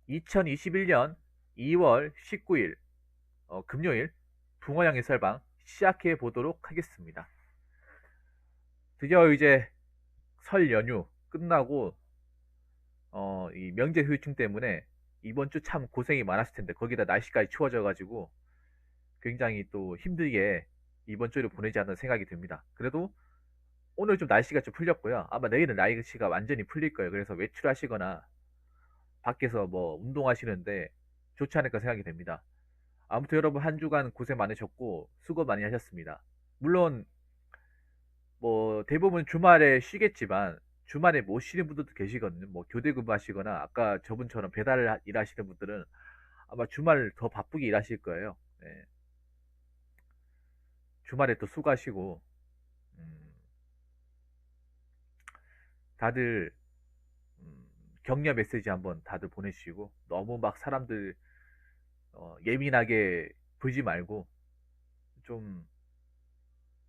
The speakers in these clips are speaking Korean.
2021년 2월 19일 금요일 붕어양 해설방 시작해 보도록 하겠습니다. 드디어 이제 설 연휴 끝나고 이 명절 후유증 때문에 이번 주 참 고생이 많았을 텐데 거기다 날씨까지 추워져 가지고 굉장히 또 힘들게 이번 주를 보내지 않는 생각이 듭니다. 그래도 오늘 좀 날씨가 좀 풀렸고요. 아마 내일은 날씨가 완전히 풀릴 거예요. 그래서 외출하시거나 밖에서 뭐 운동하시는데 좋지 않을까 생각이 됩니다. 아무튼 여러분 한 주간 고생 많으셨고 수고 많이 하셨습니다. 물론 뭐 대부분 주말에 쉬겠지만 주말에 못 쉬는 분들도 계시거든요. 뭐 교대 근무하시거나 아까 저분처럼 배달 일하시는 분들은 아마 주말 더 바쁘게 일하실 거예요. 네. 주말에 또 수고하시고 음, 다들 격려 메시지 한번 다들 보내주시고 너무 막 사람들 예민하게 보지 말고 좀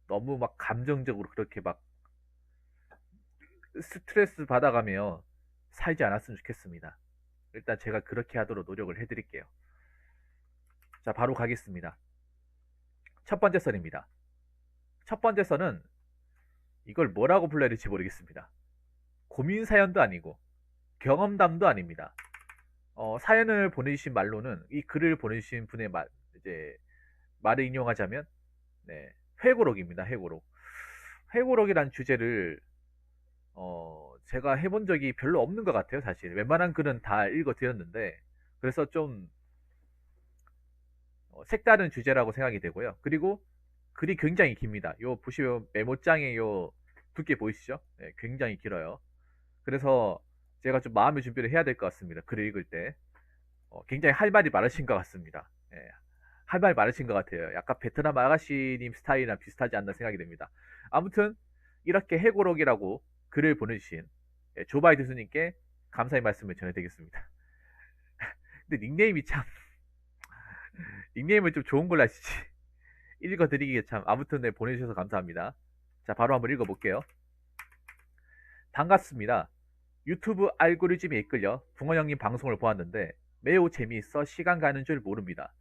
너무 막 감정적으로 그렇게 막 스트레스 받아가며 살지 않았으면 좋겠습니다. 일단 제가 그렇게 하도록 노력을 해드릴게요. 자, 바로 가겠습니다. 첫 번째 선입니다. 첫 번째 선은 이걸 뭐라고 불러야 될지 모르겠습니다. 고민 사연도 아니고 경험담도 아닙니다. 사연을 보내주신 말로는 이 글을 보내주신 분의 이제 말을 인용하자면 네, 회고록입니다. 회고록. 회고록이란 주제를 제가 해본 적이 별로 없는 것 같아요, 사실. 웬만한 글은 다 읽어드렸는데, 그래서 좀 색다른 주제라고 생각이 되고요. 그리고 글이 굉장히 깁니다. 요 보시면 메모장에 요 두께 보이시죠? 네, 굉장히 길어요. 그래서 제가 좀 마음의 준비를 해야 될 것 같습니다. 글을 읽을 때. 굉장히 할 말이 많으신 것 같습니다. 예, 할 말이 많으신 것 같아요. 약간 베트남 아가씨님 스타일이랑 비슷하지 않나 생각이 됩니다. 아무튼 이렇게 해고록이라고 글을 보내주신 조바이 교수님께 감사의 말씀을 전해드리겠습니다. 근데 닉네임이 참 닉네임을 좀 좋은 걸로 하시지. 읽어드리기에 참 아무튼 네, 보내주셔서 감사합니다. 자, 바로 한번 읽어볼게요. 반갑습니다. 유튜브 알고리즘에 이끌려 붕어 형님 방송을 보았는데 매우 재미있어 시간 가는 줄 모릅니다.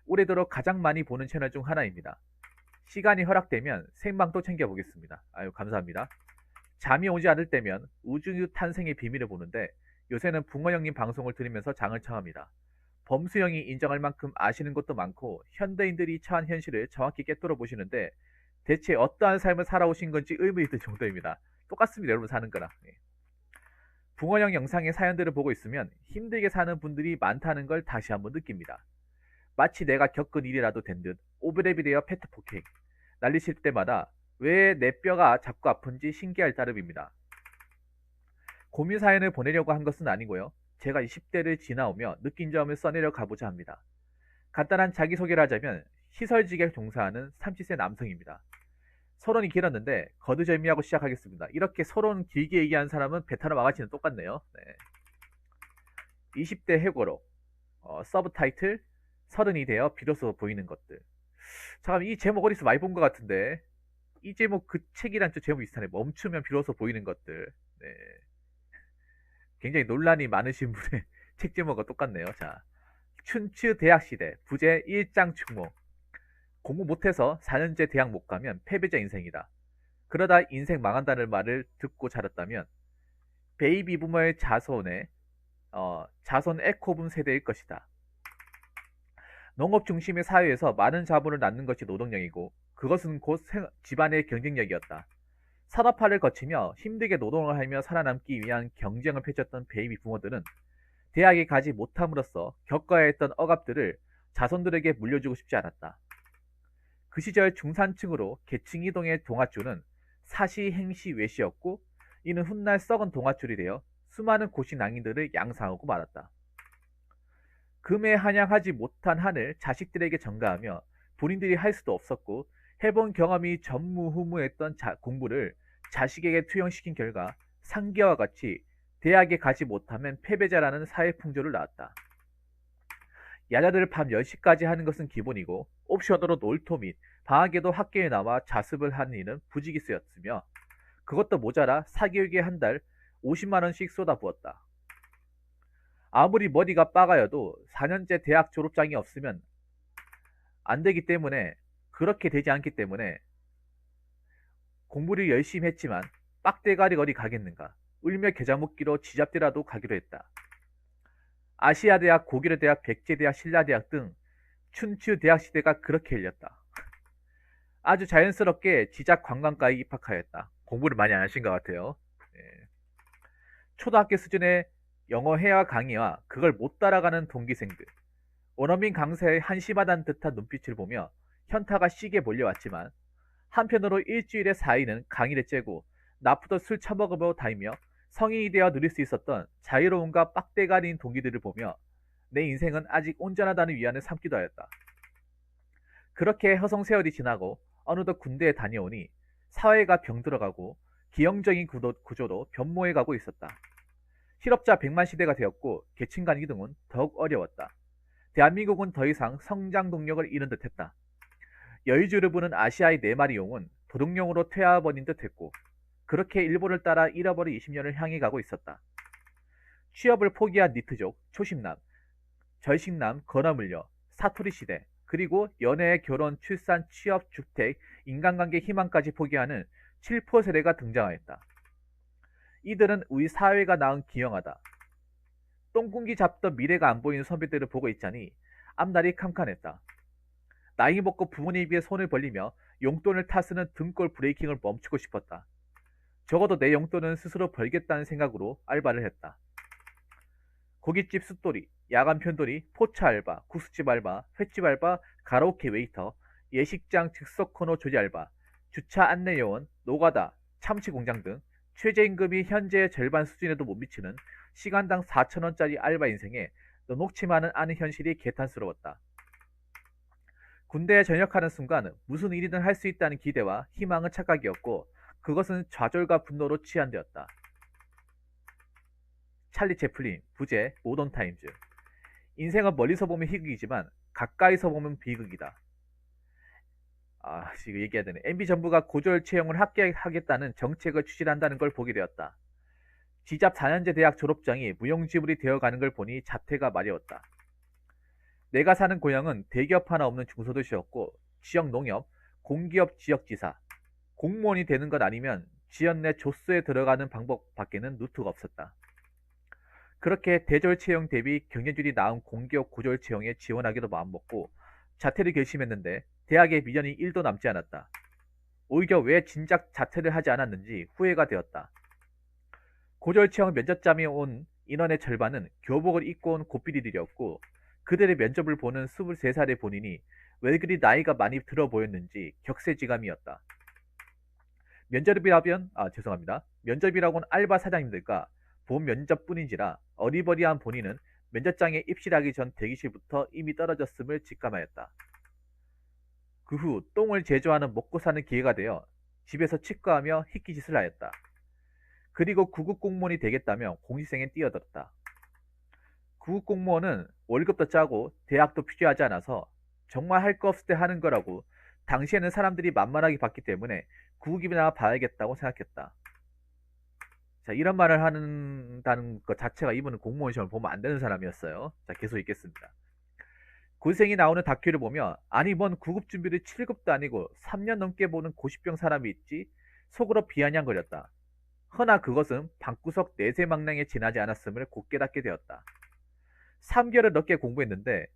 올해 들어 가장 많이 보는 채널 중 하나입니다. 시간이 허락되면 생방도 챙겨보겠습니다. 아유, 감사합니다. 잠이 오지 않을 때면 우주 탄생의 비밀을 보는데 요새는 붕어 형님 방송을 들으면서 장을 청합니다. 범수 형이 인정할 만큼 아시는 것도 많고 현대인들이 처한 현실을 정확히 꿰뚫어 보시는데 대체 어떠한 삶을 살아오신 건지 의문이 들 정도입니다. 똑같습니다. 여러분 사는 거랑. 예. 붕어형 영상의 사연들을 보고 있으면 힘들게 사는 분들이 많다는 걸 다시 한번 느낍니다. 마치 내가 겪은 일이라도 된 듯 오브랩이 되어 페트 폭행 날리실 때마다 왜 내 뼈가 자꾸 아픈지 신기할 따름입니다. 고민 사연을 보내려고 한 것은 아니고요. 제가 20대를 지나오며 느낀 점을 써내려 가보자 합니다. 간단한 자기소개를 하자면 시설직에 종사하는 30세 남성입니다. 서론이 길었는데 거두절미하고 시작하겠습니다. 이렇게 서론 길게 얘기한 사람은 베트남 아가씨는 똑같네요. 네. 20대 해고로 서브 타이틀 서른이 되어 비로소 보이는 것들. 잠깐 이 제목 어디서 많이 본 것 같은데 이 제목 그 책이랑 좀 제목이 비슷하네. 멈추면 비로소 보이는 것들. 네. 굉장히 논란이 많으신 분의 책 제목과 똑같네요. 자, 춘추 대학시대 부제 1장 충목. 공부 못해서 4년제 대학 못 가면 패배자 인생이다. 그러다 인생 망한다는 말을 듣고 자랐다면 베이비 부머의 자손 에코붐 세대일 것이다. 농업 중심의 사회에서 많은 자본을 낳는 것이 노동력이고 그것은 곧 집안의 경쟁력이었다. 산업화를 거치며 힘들게 노동을 하며 살아남기 위한 경쟁을 펼쳤던 베이비 부모들은 대학에 가지 못함으로써 겪어야 했던 억압들을 자손들에게 물려주고 싶지 않았다. 그 시절 중산층으로 계층 이동의 동아줄은 사시, 행시, 외시였고 이는 훗날 썩은 동아줄이 되어 수많은 고시낭인들을 양상하고 말았다. 금에 한양하지 못한 한을 자식들에게 전가하며 본인들이 할 수도 없었고 해본 경험이 전무후무했던 공부를 자식에게 투영시킨 결과 상계와 같이 대학에 가지 못하면 패배자라는 사회풍조를 낳았다. 야자들을 밤 10시까지 하는 것은 기본이고 옵션으로 놀토 및 방학에도 학교에 나와 자습을 하는 일은 부지기수였으며 그것도 모자라 사교육에 한 달 50만원씩 쏟아부었다. 아무리 머리가 빠가여도 4년제 대학 졸업장이 없으면 안 되기 때문에, 그렇게 되지 않기 때문에 공부를 열심히 했지만 빡대가리 어디 가겠는가. 울며 겨자 먹기로 지잡대라도 가기로 했다. 아시아대학, 고구려대학, 백제대학, 신라대학 등 춘추 대학 시대가 그렇게 열렸다. 아주 자연스럽게 지작 관광과에 입학하였다. 공부를 많이 안 하신 것 같아요. 예. 초등학교 수준의 영어 회화 강의와 그걸 못 따라가는 동기생들, 원어민 강사의 한심하다는 듯한 눈빛을 보며 현타가 시게 몰려왔지만, 한편으로 일주일에 4일은 강의를 째고 나쁘도 술 처먹으며 다니며 성인이 되어 누릴 수 있었던 자유로움과 빡대가리인 동기들을 보며 내 인생은 아직 온전하다는 위안을 삼기도 하였다. 그렇게 허송세월이 지나고 어느덧 군대에 다녀오니 사회가 병들어가고 기형적인 구조로 변모해가고 있었다. 실업자 100만 시대가 되었고 계층 간 이동은 더욱 어려웠다. 대한민국은 더 이상 성장 동력을 잃은 듯했다. 여의주를 부는 아시아의 4마리 용은 도둑용으로 퇴화버린 듯했고, 그렇게 일본을 따라 잃어버린 20년을 향해 가고 있었다. 취업을 포기한 니트족, 초심남, 절식남, 건어물려, 사투리 시대, 그리고 연애, 결혼, 출산, 취업, 주택, 인간관계 희망까지 포기하는 7포 세대가 등장하였다. 이들은 우리 사회가 낳은 기형하다. 똥궁기 잡던 미래가 안 보이는 선배들을 보고 있자니 앞날이 캄캄했다. 나이 먹고 부모님 위에 손을 벌리며 용돈을 타쓰는 등골 브레이킹을 멈추고 싶었다. 적어도 내 용돈은 스스로 벌겠다는 생각으로 알바를 했다. 고깃집 숫돌이, 야간 편돌이, 포차 알바, 국수집 알바, 횟집 알바, 가라오케 웨이터, 예식장 즉석 코너 조리 알바, 주차 안내 요원, 노가다, 참치 공장 등 최저임금이 현재의 절반 수준에도 못 미치는 시간당 4,000원짜리 알바 인생에 녹취만은 않은 현실이 개탄스러웠다. 군대에 전역하는 순간 무슨 일이든 할 수 있다는 기대와 희망은 착각이었고, 그것은 좌절과 분노로 치환되었다. 찰리 채플린, 부제, 모던 타임즈. 인생은 멀리서 보면 희극이지만 가까이서 보면 비극이다. 지금 얘기해야 되네. MB 정부가 고졸 채용을 하겠다는 정책을 추진한다는 걸 보게 되었다. 지잡 4년제 대학 졸업장이 무용지물이 되어가는 걸 보니 자퇴가 마려웠다. 내가 사는 고향은 대기업 하나 없는 중소도시였고, 지역 농협, 공기업 지역지사, 공무원이 되는 것 아니면 지연 내 조수에 들어가는 방법 밖에는 루트가 없었다. 그렇게 대졸 채용 대비 경쟁률이 나은 공기업 고졸 채용에 지원하기도 마음먹고 자퇴를 결심했는데 대학에 미련이 1도 남지 않았다. 오히려 왜 진작 자퇴를 하지 않았는지 후회가 되었다. 고졸 채용 면접장에 온 인원의 절반은 교복을 입고 온 고삐리들이었고, 그들의 면접을 보는 23살의 본인이 왜 그리 나이가 많이 들어 보였는지 격세지감이었다. 면접이라고는 알바 사장님들과 본 면접뿐인지라 어리버리한 본인은 면접장에 입실하기 전 대기실부터 이미 떨어졌음을 직감하였다. 그 후 똥을 제조하는 먹고 사는 기회가 되어 집에서 치과하며 희끼짓을 하였다. 그리고 구급공무원이 되겠다며 공시생에 뛰어들었다. 구급공무원은 월급도 짜고 대학도 필요하지 않아서 정말 할 거 없을 때 하는 거라고 당시에는 사람들이 만만하게 봤기 때문에 구급이나 봐야겠다고 생각했다. 자, 이런 말을 한다는 것 자체가 이분은 공무원 시험을 보면 안 되는 사람이었어요. 자, 계속 읽겠습니다. 고생이 나오는 다큐를 보며 아니 뭔 구급 준비를 7급도 아니고 3년 넘게 보는 고시병 사람이 있지 속으로 비아냥거렸다. 허나 그것은 방구석 내세망랑에 지나지 않았음을 곧 깨닫게 되었다. 3개월을 넘게 공부했는데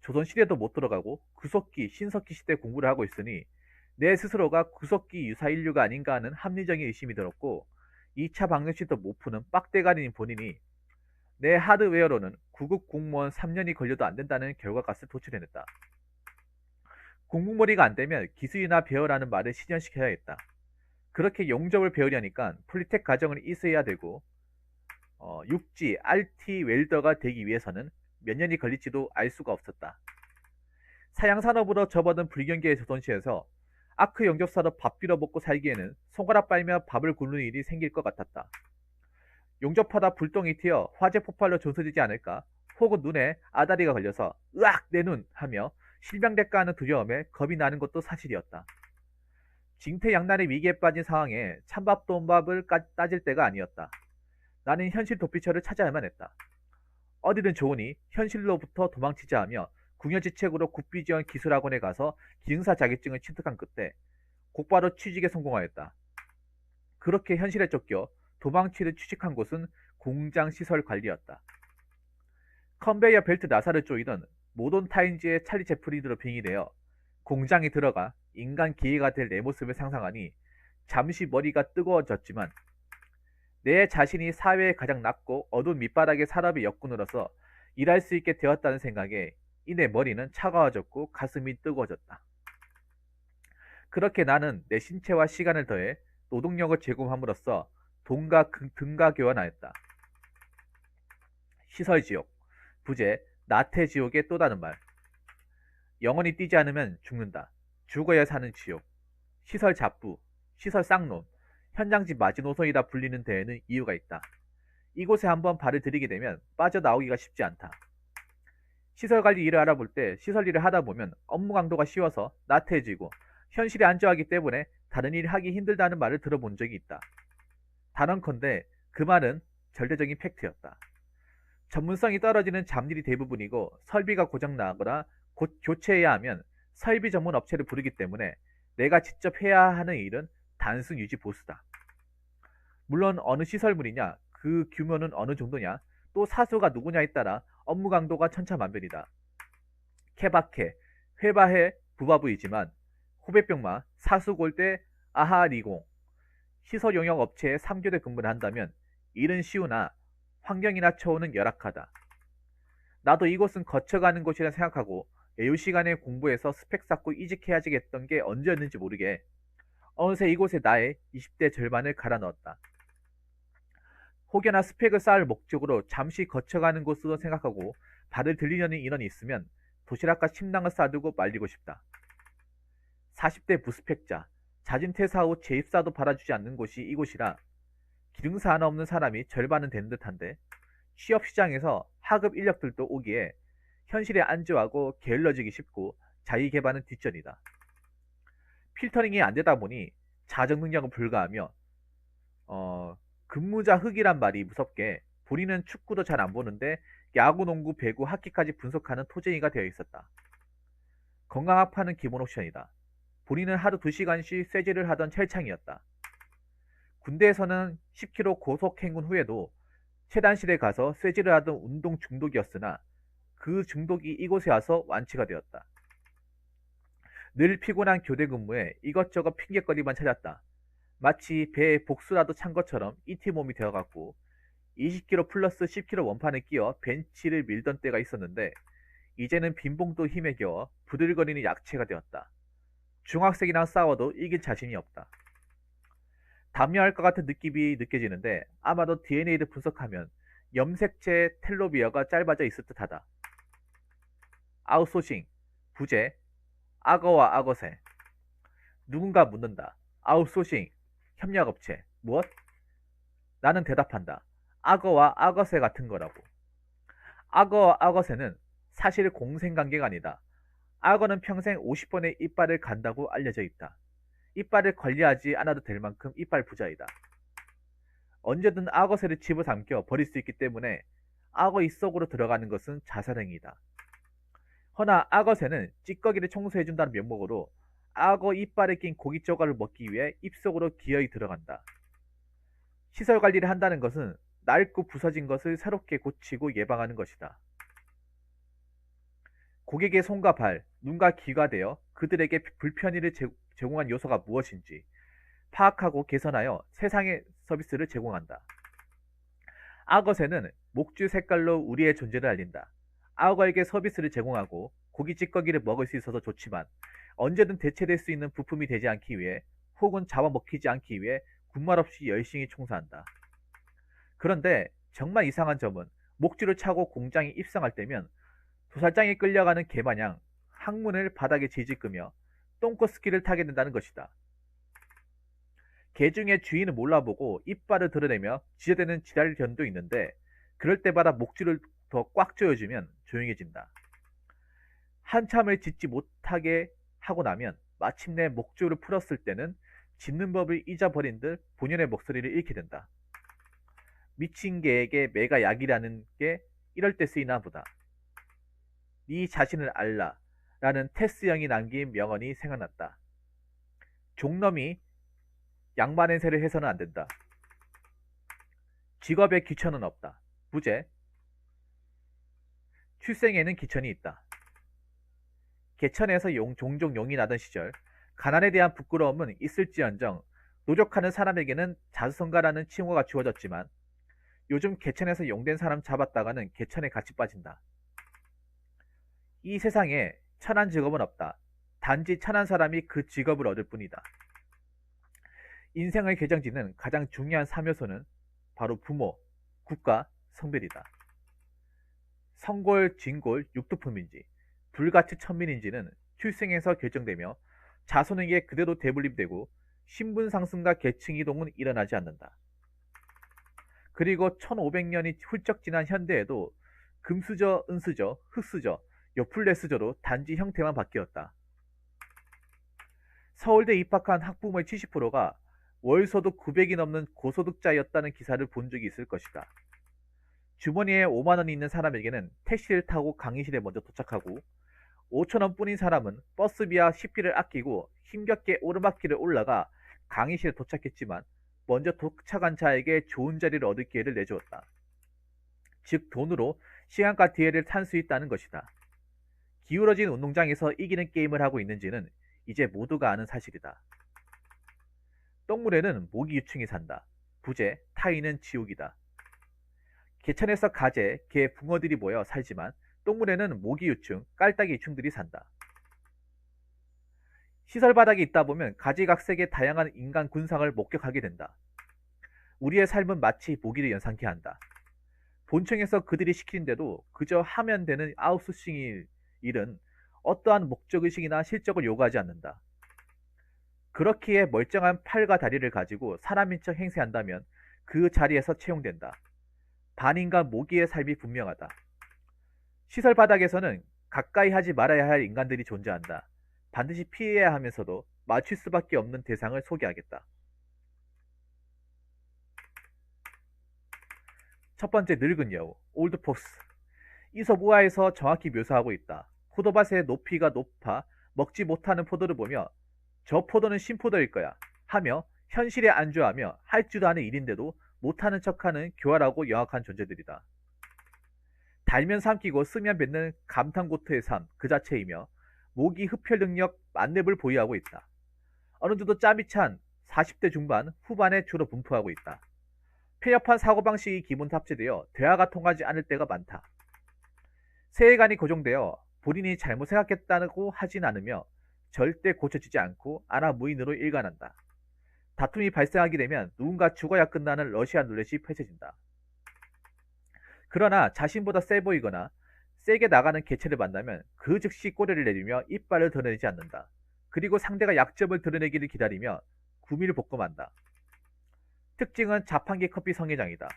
조선시대도 못 들어가고 구석기, 신석기 시대 공부를 하고 있으니 내 스스로가 구석기 유사 인류가 아닌가 하는 합리적인 의심이 들었고, 2차 방정식도 못 푸는 빡대가리인 본인이 내 하드웨어로는 구급 공무원 3년이 걸려도 안 된다는 결과값을 도출해냈다. 공부머리가 안 되면 기술이나 배워라는 말을 실현시켜야겠다. 그렇게 용접을 배우려니까 폴리텍 과정을 있어야 되고, 육지, RT 웰더가 되기 위해서는 몇 년이 걸릴지도 알 수가 없었다. 사양산업으로 접어든 불경기의 조선시에서 아크 용접사로 밥 빌어 먹고 살기에는 손가락 빨며 밥을 굶는 일이 생길 것 같았다. 용접하다 불똥이 튀어 화재 폭발로 전소되지 않을까, 혹은 눈에 아다리가 걸려서 으악 내 눈 하며 실명될까 하는 두려움에 겁이 나는 것도 사실이었다. 징태양난의 위기에 빠진 상황에 찬밥 돈밥을 따질 때가 아니었다. 나는 현실 도피처를 찾아야만 했다. 어디든 좋으니 현실로부터 도망치자 하며 궁여지책으로 국비지원 기술학원에 가서 기능사 자격증을 취득한 끝에 곧바로 취직에 성공하였다. 그렇게 현실에 쫓겨 도망치듯 취직한 곳은 공장시설관리였다. 컨베이어 벨트 나사를 조이던 모던 타임즈의 찰리 채플린으로 빙의되어 공장에 들어가 인간 기계가 될 내 모습을 상상하니 잠시 머리가 뜨거워졌지만 내 자신이 사회에 가장 낮고 어두운 밑바닥의 산업의 역군으로서 일할 수 있게 되었다는 생각에 이내 머리는 차가워졌고 가슴이 뜨거워졌다. 그렇게 나는 내 신체와 시간을 더해 노동력을 제공함으로써 돈과 등가 교환하였다. 시설지옥, 부제, 나태지옥의 또 다른 말. 영원히 뛰지 않으면 죽는다. 죽어야 사는 지옥. 시설 잡부, 시설 쌍놈, 현장지 마지노선이라 불리는 데에는 이유가 있다. 이곳에 한번 발을 들이게 되면 빠져나오기가 쉽지 않다. 시설관리 일을 알아볼 때 시설 일을 하다 보면 업무 강도가 쉬워서 나태해지고 현실에 안주하기 때문에 다른 일을 하기 힘들다는 말을 들어본 적이 있다. 단언컨대 그 말은 절대적인 팩트였다. 전문성이 떨어지는 잡일이 대부분이고 설비가 고장나거나 곧 교체해야 하면 설비 전문 업체를 부르기 때문에 내가 직접 해야 하는 일은 단순 유지 보수다. 물론 어느 시설물이냐, 그 규모는 어느 정도냐, 또 사수가 누구냐에 따라 업무 강도가 천차만별이다. 케바케, 회바해, 부바부이지만 호배병마, 사수골대, 아하리공, 시설용역 업체에 3교대 근무를 한다면 일은 쉬우나 환경이나 처우는 열악하다. 나도 이곳은 거쳐가는 곳이라 생각하고 여유 시간에 공부해서 스펙 쌓고 이직해야지 했던 게 언제였는지 모르게 어느새 이곳에 나의 20대 절반을 갈아 넣었다. 혹여나 스펙을 쌓을 목적으로 잠시 거쳐가는 곳으로 생각하고 발을 들이려는 인원이 있으면 도시락과 침낭을 싸두고 말리고 싶다. 40대 무스펙자, 자진 퇴사 후 재입사도 받아주지 않는 곳이 이곳이라 기능사 하나 없는 사람이 절반은 되는 듯한데 취업시장에서 하급 인력들도 오기에 현실에 안주하고 게을러지기 쉽고 자기개발은 뒷전이다. 필터링이 안되다 보니 자정능력은 불가하며 근무자 흑이란 말이 무섭게 본인은 축구도 잘 안 보는데 야구, 농구, 배구, 하키까지 분석하는 토쟁이가 되어 있었다. 건강학파는 기본 옵션이다. 본인은 하루 2시간씩 쇠질을 하던 첼창이었다. 군대에서는 10km 고속 행군 후에도 체단실에 가서 쇠질을 하던 운동 중독이었으나 그 중독이 이곳에 와서 완치가 되었다. 늘 피곤한 교대 근무에 이것저것 핑계거리만 찾았다. 마치 배에 복수라도 찬 것처럼 이티 몸이 되어갔고 20kg 플러스 10kg 원판을 끼워 벤치를 밀던 때가 있었는데 이제는 빈봉도 힘에 겨워 부들거리는 약체가 되었다. 중학생이랑 싸워도 이길 자신이 없다. 담요할 것 같은 느낌이 느껴지는데 아마도 DNA를 분석하면 염색체 텔로미어가 짧아져 있을 듯하다. 아웃소싱, 부재, 악어와 악어새. 누군가 묻는다. 아웃소싱, 협력업체, 무엇? 나는 대답한다. 악어와 악어새 같은 거라고. 악어와 악어새는 사실 공생관계가 아니다. 악어는 평생 50번의 이빨을 간다고 알려져 있다. 이빨을 관리하지 않아도 될 만큼 이빨 부자이다. 언제든 악어새를 집어삼켜 버릴 수 있기 때문에 악어 입속으로 들어가는 것은 자살행위다. 허나 악어새는 찌꺼기를 청소해준다는 명목으로 악어 이빨에 낀 고기 조각을 먹기 위해 입속으로 기어이 들어간다. 시설 관리를 한다는 것은 낡고 부서진 것을 새롭게 고치고 예방하는 것이다. 고객의 손과 발, 눈과 귀가 되어 그들에게 불편의를 제공한 요소가 무엇인지 파악하고 개선하여 세상의 서비스를 제공한다. 악어새는 목줄 색깔로 우리의 존재를 알린다. 악어에게 서비스를 제공하고 고기 찌꺼기를 먹을 수 있어서 좋지만 언제든 대체될 수 있는 부품이 되지 않기 위해 혹은 잡아먹히지 않기 위해 군말 없이 열심히 청소한다. 그런데 정말 이상한 점은 목줄을 차고 공장에 입성할 때면 도살장에 끌려가는 개마냥 항문을 바닥에 질질 끄며 똥꼬스키를 타게 된다는 것이다. 개 중에 주인을 몰라보고 이빨을 드러내며 지저대는 지랄견도 있는데 그럴 때마다 목줄을 더 꽉 조여주면 조용해진다. 한참을 짖지 못하게 하고 나면 마침내 목줄을 풀었을 때는 짖는 법을 잊어버린 듯 본연의 목소리를 잃게 된다. 미친 개에게 매가 약이라는 게 이럴 때 쓰이나 보다. 네 자신을 알라 라는 테스 형이 남긴 명언이 생각났다. 종놈이 양반 행세를 해서는 안 된다. 직업에 귀천은 없다. 부재. 출생에는 귀천이 있다. 개천에서 종종 용이 나던 시절 가난에 대한 부끄러움은 있을지언정 노력하는 사람에게는 자수성가라는 칭호가 주어졌지만 요즘 개천에서 용된 사람 잡았다가는 개천에 같이 빠진다. 이 세상에 천한 직업은 없다. 단지 천한 사람이 그 직업을 얻을 뿐이다. 인생을 결정짓는 가장 중요한 3요소는 바로 부모, 국가, 성별이다. 성골, 진골, 육두품인지 불가치 천민인지는 출생에서 결정되며 자손에게 그대로 대물림되고 신분 상승과 계층 이동은 일어나지 않는다. 그리고 1500년이 훌쩍 지난 현대에도 금수저, 은수저, 흙수저, 요플레스저로 단지 형태만 바뀌었다. 서울대 입학한 학부모의 70%가 월소득 900이 넘는 고소득자였다는 기사를 본 적이 있을 것이다. 주머니에 5만원이 있는 사람에게는 택시를 타고 강의실에 먼저 도착하고 5천원 뿐인 사람은 버스비와 식비를 아끼고 힘겹게 오르막길을 올라가 강의실에 도착했지만 먼저 도착한 자에게 좋은 자리를 얻을 기회를 내주었다. 즉 돈으로 시간과 기회를 산 수 있다는 것이다. 기울어진 운동장에서 이기는 게임을 하고 있는지는 이제 모두가 아는 사실이다. 똥물에는 모기 유충이 산다. 부재, 타인은 지옥이다. 개천에서 가재, 개, 붕어들이 모여 살지만 똥물에는 모기 유충, 깔딱이 유충들이 산다. 시설 바닥에 있다 보면 가지각색의 다양한 인간 군상을 목격하게 된다. 우리의 삶은 마치 모기를 연상케 한다. 본청에서 그들이 시키는데도 그저 하면 되는 아웃소싱 일은 어떠한 목적의식이나 실적을 요구하지 않는다. 그렇기에 멀쩡한 팔과 다리를 가지고 사람인 척 행세한다면 그 자리에서 채용된다. 반인간 모기의 삶이 분명하다. 시설 바닥에서는 가까이 하지 말아야 할 인간들이 존재한다. 반드시 피해야 하면서도 맞출 수밖에 없는 대상을 소개하겠다. 첫 번째 늙은 여우, 올드폭스. 이솝우화에서 정확히 묘사하고 있다. 포도밭의 높이가 높아 먹지 못하는 포도를 보며 저 포도는 신포도일 거야 하며 현실에 안주하며 할 줄도 아는 일인데도 못하는 척하는 교활하고 영악한 존재들이다. 달면 삼키고 쓰면 뱉는 감탄고토의 삶 그 자체이며 모기 흡혈 능력 만렙을 보유하고 있다. 어느 정도 짬이 찬 40대 중반 후반에 주로 분포하고 있다. 편협한 사고방식이 기본 탑재되어 대화가 통하지 않을 때가 많다. 세계관이 고정되어 본인이 잘못 생각했다고 하진 않으며 절대 고쳐지지 않고 아나무인으로 일관한다. 다툼이 발생하게 되면 누군가 죽어야 끝나는 러시아 룰렛이 펼쳐진다. 그러나 자신보다 세 보이거나 세게 나가는 개체를 만나면 그 즉시 꼬리를 내리며 이빨을 드러내지 않는다. 그리고 상대가 약점을 드러내기를 기다리며 구미를 복검한다. 특징은 자판기 커피 성애장이다.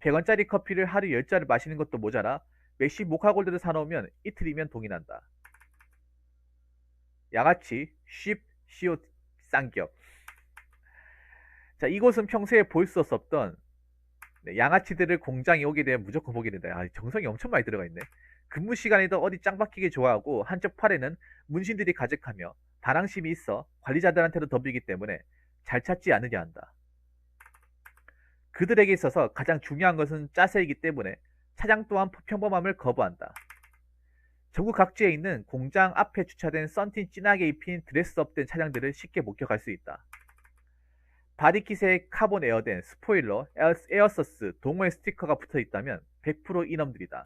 100원짜리 커피를 하루 10잔을 마시는 것도 모자라 맥시 모카골드를 사놓으면 이틀이면 동이 난다. 양아치, 쉽, 시오, 쌍기업. 자, 이곳은 평소에 볼 수 없었던 양아치들을 공장에 오게 되면 무조건 보게 된다. 아, 정성이 엄청 많이 들어가 있네. 근무 시간에도 어디 짱 박히게 좋아하고 한쪽 팔에는 문신들이 가득하며 반항심이 있어 관리자들한테도 덤비기 때문에 잘 찾지 않으려 한다. 그들에게 있어서 가장 중요한 것은 짜세이기 때문에 차량 또한 평범함을 거부한다. 전국 각지에 있는 공장 앞에 주차된 썬틴 진하게 입힌 드레스업된 차량들을 쉽게 목격할 수 있다. 바디킷에 카본 에어된 스포일러, 에어서스, 동호회 스티커가 붙어 있다면 100% 이놈들이다.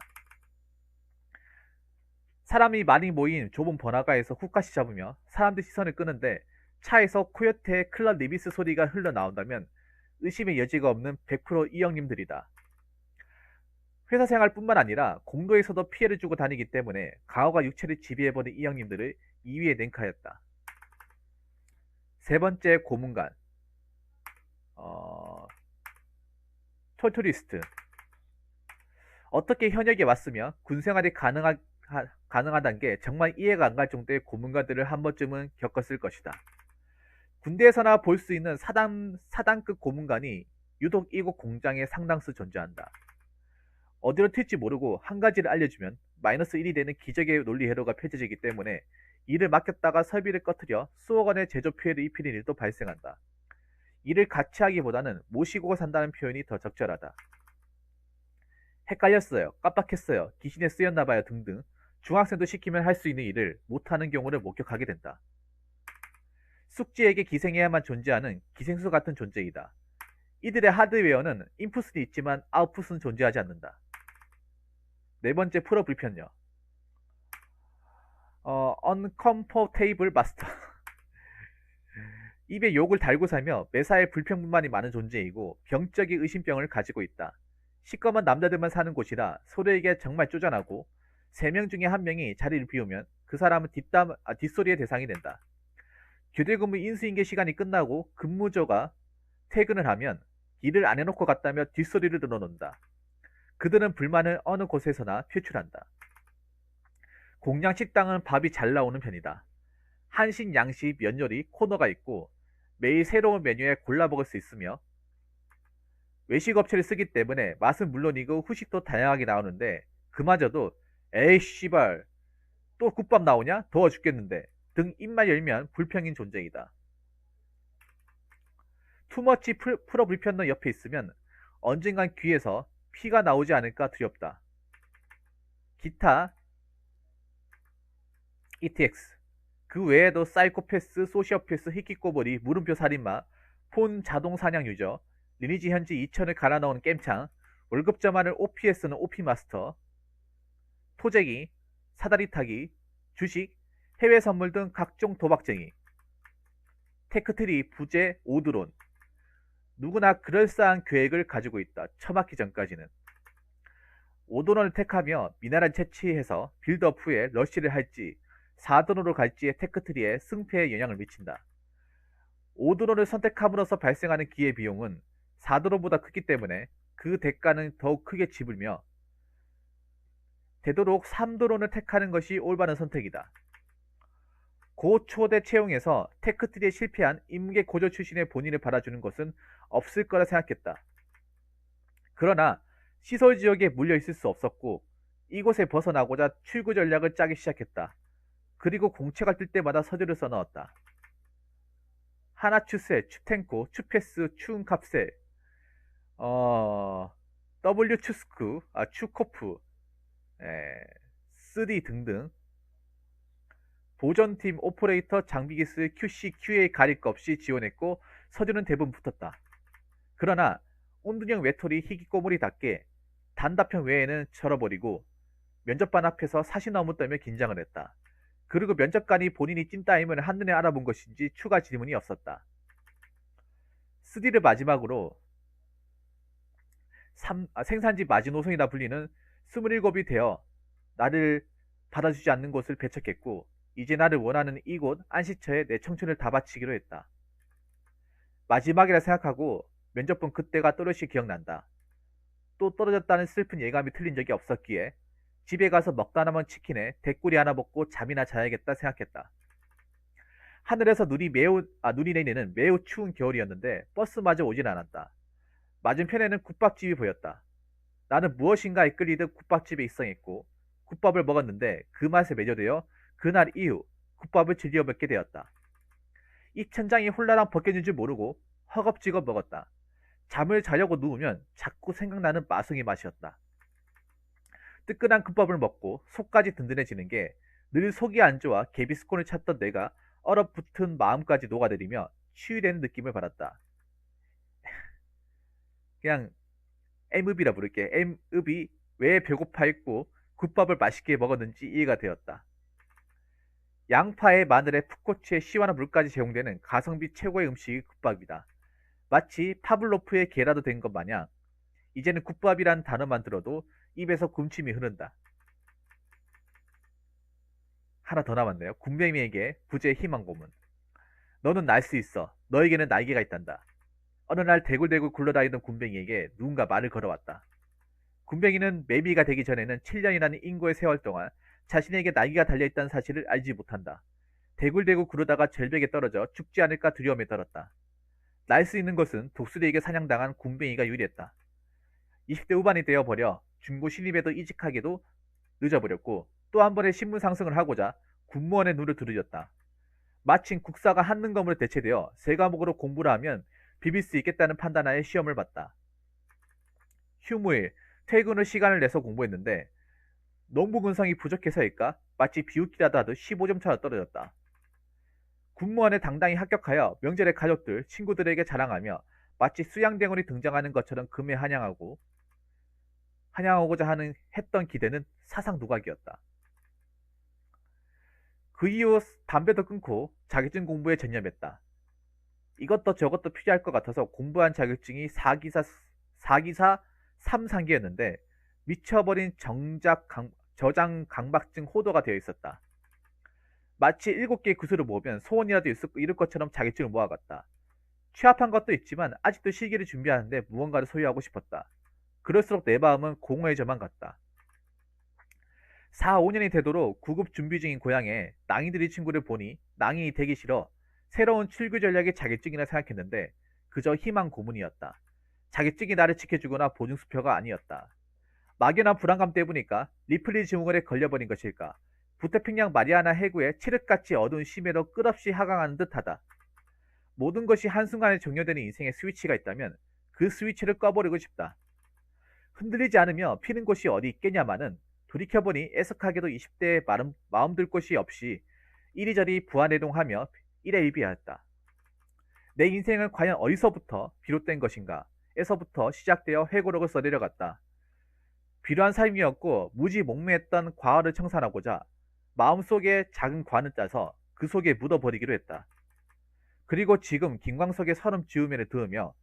사람이 많이 모인 좁은 번화가에서 훅가시 잡으며 사람들 시선을 끄는데 차에서 코요테의 클럽 리비스 소리가 흘러나온다면 의심의 여지가 없는 100% 이 형님들이다. 회사 생활뿐만 아니라 공도에서도 피해를 주고 다니기 때문에 가오가 육체를 지배해버린 이 형님들을 2위에 랭크하였다. 세 번째 고문관, 톨토리스트. 어떻게 현역에 왔으며 군생활이 가능하다는 게 정말 이해가 안 갈 정도의 고문관들을 한 번쯤은 겪었을 것이다. 군대에서나 볼 수 있는 사단급 고문관이 유독 이곳 공장에 상당수 존재한다. 어디로 튈지 모르고 한 가지를 알려주면 마이너스 1이 되는 기적의 논리 회로가 펼쳐지기 때문에 이를 맡겼다가 설비를 꺼트려 수억 원의 제조 피해를 입히는 일도 발생한다. 이를 같이 하기보다는 모시고 산다는 표현이 더 적절하다. 헷갈렸어요. 깜빡했어요. 귀신에 쓰였나봐요 등등 중학생도 시키면 할 수 있는 일을 못하는 경우를 목격하게 된다. 숙지에게 기생해야만 존재하는 기생수 같은 존재이다. 이들의 하드웨어는 인풋은 있지만 아웃풋은 존재하지 않는다. 네 번째 풀어 불편요. uncomfortable master. 입에 욕을 달고 살며 매사에 불평불만이 많은 존재이고 병적인 의심병을 가지고 있다. 시꺼먼 남자들만 사는 곳이라 서로에게 정말 쪼잔하고 3명 중에 1명이 자리를 비우면 그 사람은 뒷소리의 대상이 된다. 교대근무 인수인계 시간이 끝나고 근무조가 퇴근을 하면 일을 안 해놓고 갔다며 뒷소리를 늘어놓는다. 그들은 불만을 어느 곳에서나 표출한다. 공양식당은 밥이 잘 나오는 편이다. 한식, 양식, 면 요리, 코너가 있고 매일 새로운 메뉴에 골라 먹을 수 있으며 외식 업체를 쓰기 때문에 맛은 물론이고 후식도 다양하게 나오는데 그마저도 에이 씨발 또 국밥 나오냐? 더워 죽겠는데 등 입만 열면 불평인 존재이다. 투머치 풀어 불편너 옆에 있으면 언젠간 귀에서 피가 나오지 않을까 두렵다. 기타 ETX 그 외에도 사이코패스, 소시오패스, 히키꼬보리, 물음표 살인마, 폰 자동 사냥 유저, 리니지 현지 2000을 갈아 넣은 겜창, 월급자 많은 OPS는 OP마스터, 토쟁이, 사다리 타기, 주식, 해외 선물 등 각종 도박쟁이, 테크트리, 부재, 오드론. 누구나 그럴싸한 계획을 가지고 있다. 처맞기 전까지는. 오드론을 택하며 미나를 채취해서 빌드업 후에 러쉬를 할지 4드론으로 갈지의 테크트리에 승패에 영향을 미친다. 5드론을 선택함으로써 발생하는 기회비용은 4드론보다 크기 때문에 그 대가는 더욱 크게 지불며 되도록 3드론을 택하는 것이 올바른 선택이다. 고초대 채용에서 테크트리에 실패한 인문계 고졸 출신의 본인을 받아주는 것은 없을 거라 생각했다. 그러나 시설 지역에 물려 있을 수 없었고 이곳에 벗어나고자 출구 전략을 짜기 시작했다. 그리고 공채가 뜰 때마다 서류를 써넣었다. 하나추세, 추탱코, 추페스, 추은캅세, W추스쿠, 추코프, 쓰디 등등 보전팀, 오퍼레이터, 장비기술, QC, QA 가릴 것 없이 지원했고 서류는 대부분 붙었다. 그러나 온둔형 외톨이 희귀꼬물이답게 단답형 외에는 절어버리고 면접관 앞에서 사시나무 떨며 긴장을 했다. 그리고 면접관이 본인이 찐따임을 한눈에 알아본 것인지 추가 질문이 없었다. 쓰디를 마지막으로 생산지 마지노선이라 불리는 27이 되어 나를 받아주지 않는 곳을 배척했고 이제 나를 원하는 이곳 안시처에 내 청춘을 다 바치기로 했다. 마지막이라 생각하고 면접본 그때가 또렷이 기억난다. 또 떨어졌다는 슬픈 예감이 틀린 적이 없었기에 집에 가서 먹다 남은 치킨에 대꾸리 하나 먹고 잠이나 자야겠다 생각했다. 하늘에서 눈이 내리는 매우 추운 겨울이었는데 버스마저 오진 않았다. 맞은편에는 국밥집이 보였다. 나는 무엇인가 이끌리듯 국밥집에 입성했고 국밥을 먹었는데 그 맛에 매료되어 그날 이후 국밥을 즐겨 먹게 되었다. 이 천장이 홀라당 벗겨진 줄 모르고 허겁지겁 먹었다. 잠을 자려고 누우면 자꾸 생각나는 마송이 맛이었다. 뜨끈한 국밥을 먹고 속까지 든든해지는 게 늘 속이 안 좋아 개비스콘을 찾던 내가 얼어붙은 마음까지 녹아내리며 치유되는 느낌을 받았다. 그냥 M읍이라 부를게. M읍이 왜 배고파 했고 국밥을 맛있게 먹었는지 이해가 되었다. 양파에 마늘에 풋고추에 시원한 물까지 제공되는 가성비 최고의 음식이 국밥이다. 마치 파블로프의 개라도 된 것 마냥 이제는 국밥이란 단어만 들어도 입에서 군침이 흐른다. 하나 더 남았네요. 군뱅이에게 부재의 희망 고문. 너는 날 수 있어. 너에게는 날개가 있단다. 어느 날 대굴대굴 굴러다니던 군뱅이에게 누군가 말을 걸어왔다. 군뱅이는 매미가 되기 전에는 7년이라는 인고의 세월 동안 자신에게 날개가 달려있다는 사실을 알지 못한다. 대굴대굴 구르다가 절벽에 떨어져 죽지 않을까 두려움에 떨었다. 날 수 있는 것은 독수리에게 사냥당한 군뱅이가 유리했다. 20대 후반이 되어버려 중고 신입에도 이직하기도 늦어버렸고 또 한 번의 신분 상승을 하고자 군무원의 눈을 두드렸다. 마침 국사가 한능검으로 대체되어 세 과목으로 공부를 하면 비빌 수 있겠다는 판단하에 시험을 봤다. 휴무일, 퇴근 후 시간을 내서 공부했는데 농부 근성이 부족해서일까 마치 비웃기라도 하듯 15점 차로 떨어졌다. 군무원에 당당히 합격하여 명절에 가족들, 친구들에게 자랑하며 마치 수양대원이 등장하는 것처럼 금에 환영하고자 했던 기대는 사상 누각이었다. 그 이후 담배도 끊고 자격증 공부에 전념했다. 이것도 저것도 필요할 것 같아서 공부한 자격증이 4기사 3상기였는데 미쳐버린 저장 강박증 호도가 되어 있었다. 마치 7개의 구슬을 모으면 소원이라도 이룰 것처럼 자격증을 모아갔다. 취합한 것도 있지만 아직도 실기를 준비하는데 무언가를 소유하고 싶었다. 그럴수록 내 마음은 공허해져만 갔다. 4, 5년이 되도록 구급 준비 중인 고향에 낭이들이 친구를 보니 낭이 되기 싫어 새로운 출교 전략의 자격증이라 생각했는데 그저 희망 고문이었다. 자격증이 나를 지켜주거나 보증수표가 아니었다. 막연한 불안감 때문일까? 리플리 증후군에 걸려버린 것일까? 북태평양 마리아나 해구의 칠흑같이 어두운 심해로 끝없이 하강하는 듯하다. 모든 것이 한순간에 종료되는 인생의 스위치가 있다면 그 스위치를 꺼버리고 싶다. 흔들리지 않으며 피는 곳이 어디 있겠냐마는 돌이켜보니 애석하게도 20대에 마음 들 곳이 없이 이리저리 부안해동하며 일해일비하였다. 내 인생은 과연 어디서부터 비롯된 것인가? 에서부터 시작되어 회고록을 써내려갔다. 필요한 삶이었고 무지 목매했던 과거를 청산하고자 마음속에 작은 관을 짜서 그 속에 묻어버리기로 했다. 그리고 지금 김광석의 서름 지우면을 들으며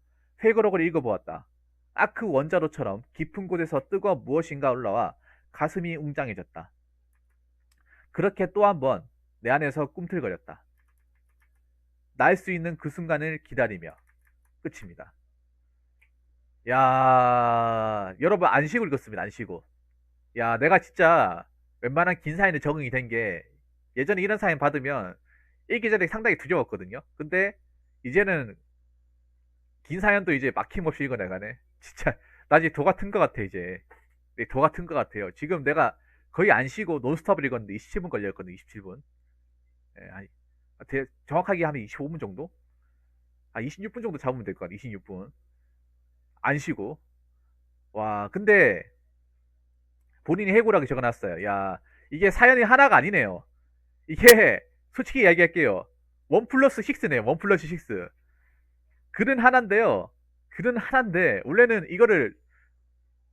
회고록을 읽어보았다. 아크 원자로처럼 깊은 곳에서 뜨거운 무엇인가 올라와 가슴이 웅장해졌다. 그렇게 또 한 번 내 안에서 꿈틀거렸다. 날 수 있는 그 순간을 기다리며. 끝입니다. 야, 여러분 안 쉬고 읽었습니다. 안 쉬고. 야, 내가 진짜 웬만한 긴 사연에 적응이 된 게 예전에 이런 사연 받으면 읽기 전에 상당히 두려웠거든요. 근데 이제는 긴 사연도 이제 막힘없이 읽어나가네. 진짜 나 이제 도 같은 것 같아 이제. 도 같은 것 같아요. 지금 내가 거의 안 쉬고 논스톱을 읽었는데 27분 걸렸거든요. 27분. 예, 아니, 정확하게 하면 25분 정도? 26분 정도 잡으면 될 것 같아. 26분. 안 쉬고. 와, 근데 본인이 해고라고 적어놨어요. 야, 이게 사연이 하나가 아니네요. 이게 솔직히 이야기할게요. 원 플러스 6네요. 원 플러스 6. 글은 하나인데요. 글은 하나인데 원래는 이거를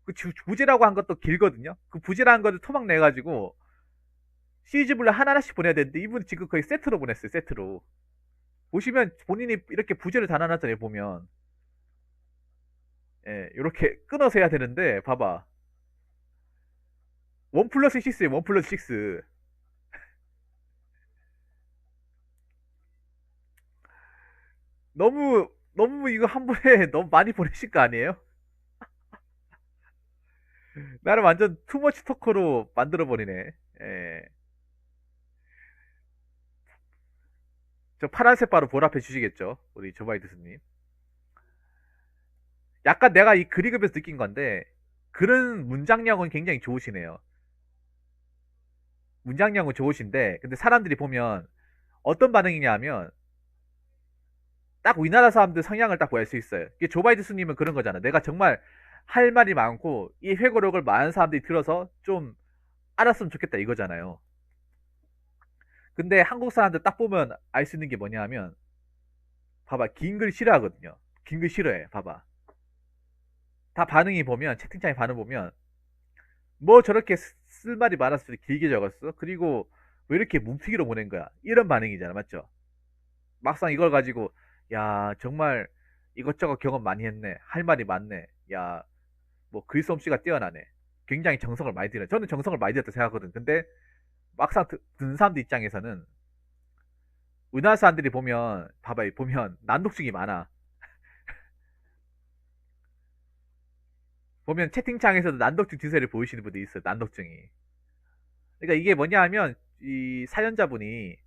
그 부제라고 한 것도 길거든요. 그 부제라는 거를 토막 내가지고 시리즈별로 하나하나씩 보내야 되는데 이분 지금 거의 세트로 보냈어요. 세트로. 보시면 본인이 이렇게 부제를 다 나눴잖아요. 보면 예, 이렇게 끊어서 해야 되는데 봐봐. 원 플러스 6에요. 원 플러스 6. 너무 이거 한 번에 너무 많이 보내신 거 아니에요? 나를 완전 투머치 토커로 만들어버리네. 예. 저 파란색 바로 보답해 주시겠죠? 우리 조바이드스님. 약간 내가 이 글 읽으면서 느낀 건데, 글은 문장력은 굉장히 좋으시네요. 문장력은 좋으신데, 근데 사람들이 보면 어떤 반응이냐 하면, 딱 우리나라 사람들 성향을 딱 보일 수 있어요. 이게 조바이드스님은 그런 거잖아. 내가 정말 할 말이 많고, 이 회고록을 많은 사람들이 들어서 좀 알았으면 좋겠다 이거잖아요. 근데 한국 사람들 딱 보면 알 수 있는 게 뭐냐 하면, 봐봐. 긴 글 싫어하거든요. 긴 글 싫어해. 봐봐. 다 반응이 보면, 채팅창에 반응 보면, 뭐 저렇게 쓸 말이 많았을 때 길게 적었어? 그리고 왜 이렇게 뭉티기로 보낸 거야? 이런 반응이잖아. 맞죠? 막상 이걸 가지고, 야, 정말 이것저것 경험 많이 했네. 할 말이 많네. 야, 뭐 글솜씨가 뛰어나네. 굉장히 정성을 많이 들여. 저는 정성을 많이 들였다 생각하거든. 근데 막상 듣는 사람들 입장에서는 우리나라 사람들이 보면, 봐봐, 보면 난독증이 많아. 보면 채팅창에서도 난독증 증세를 보이시는 분들이 있어요. 난독증이. 그러니까 이게 뭐냐 하면 이 사연자분이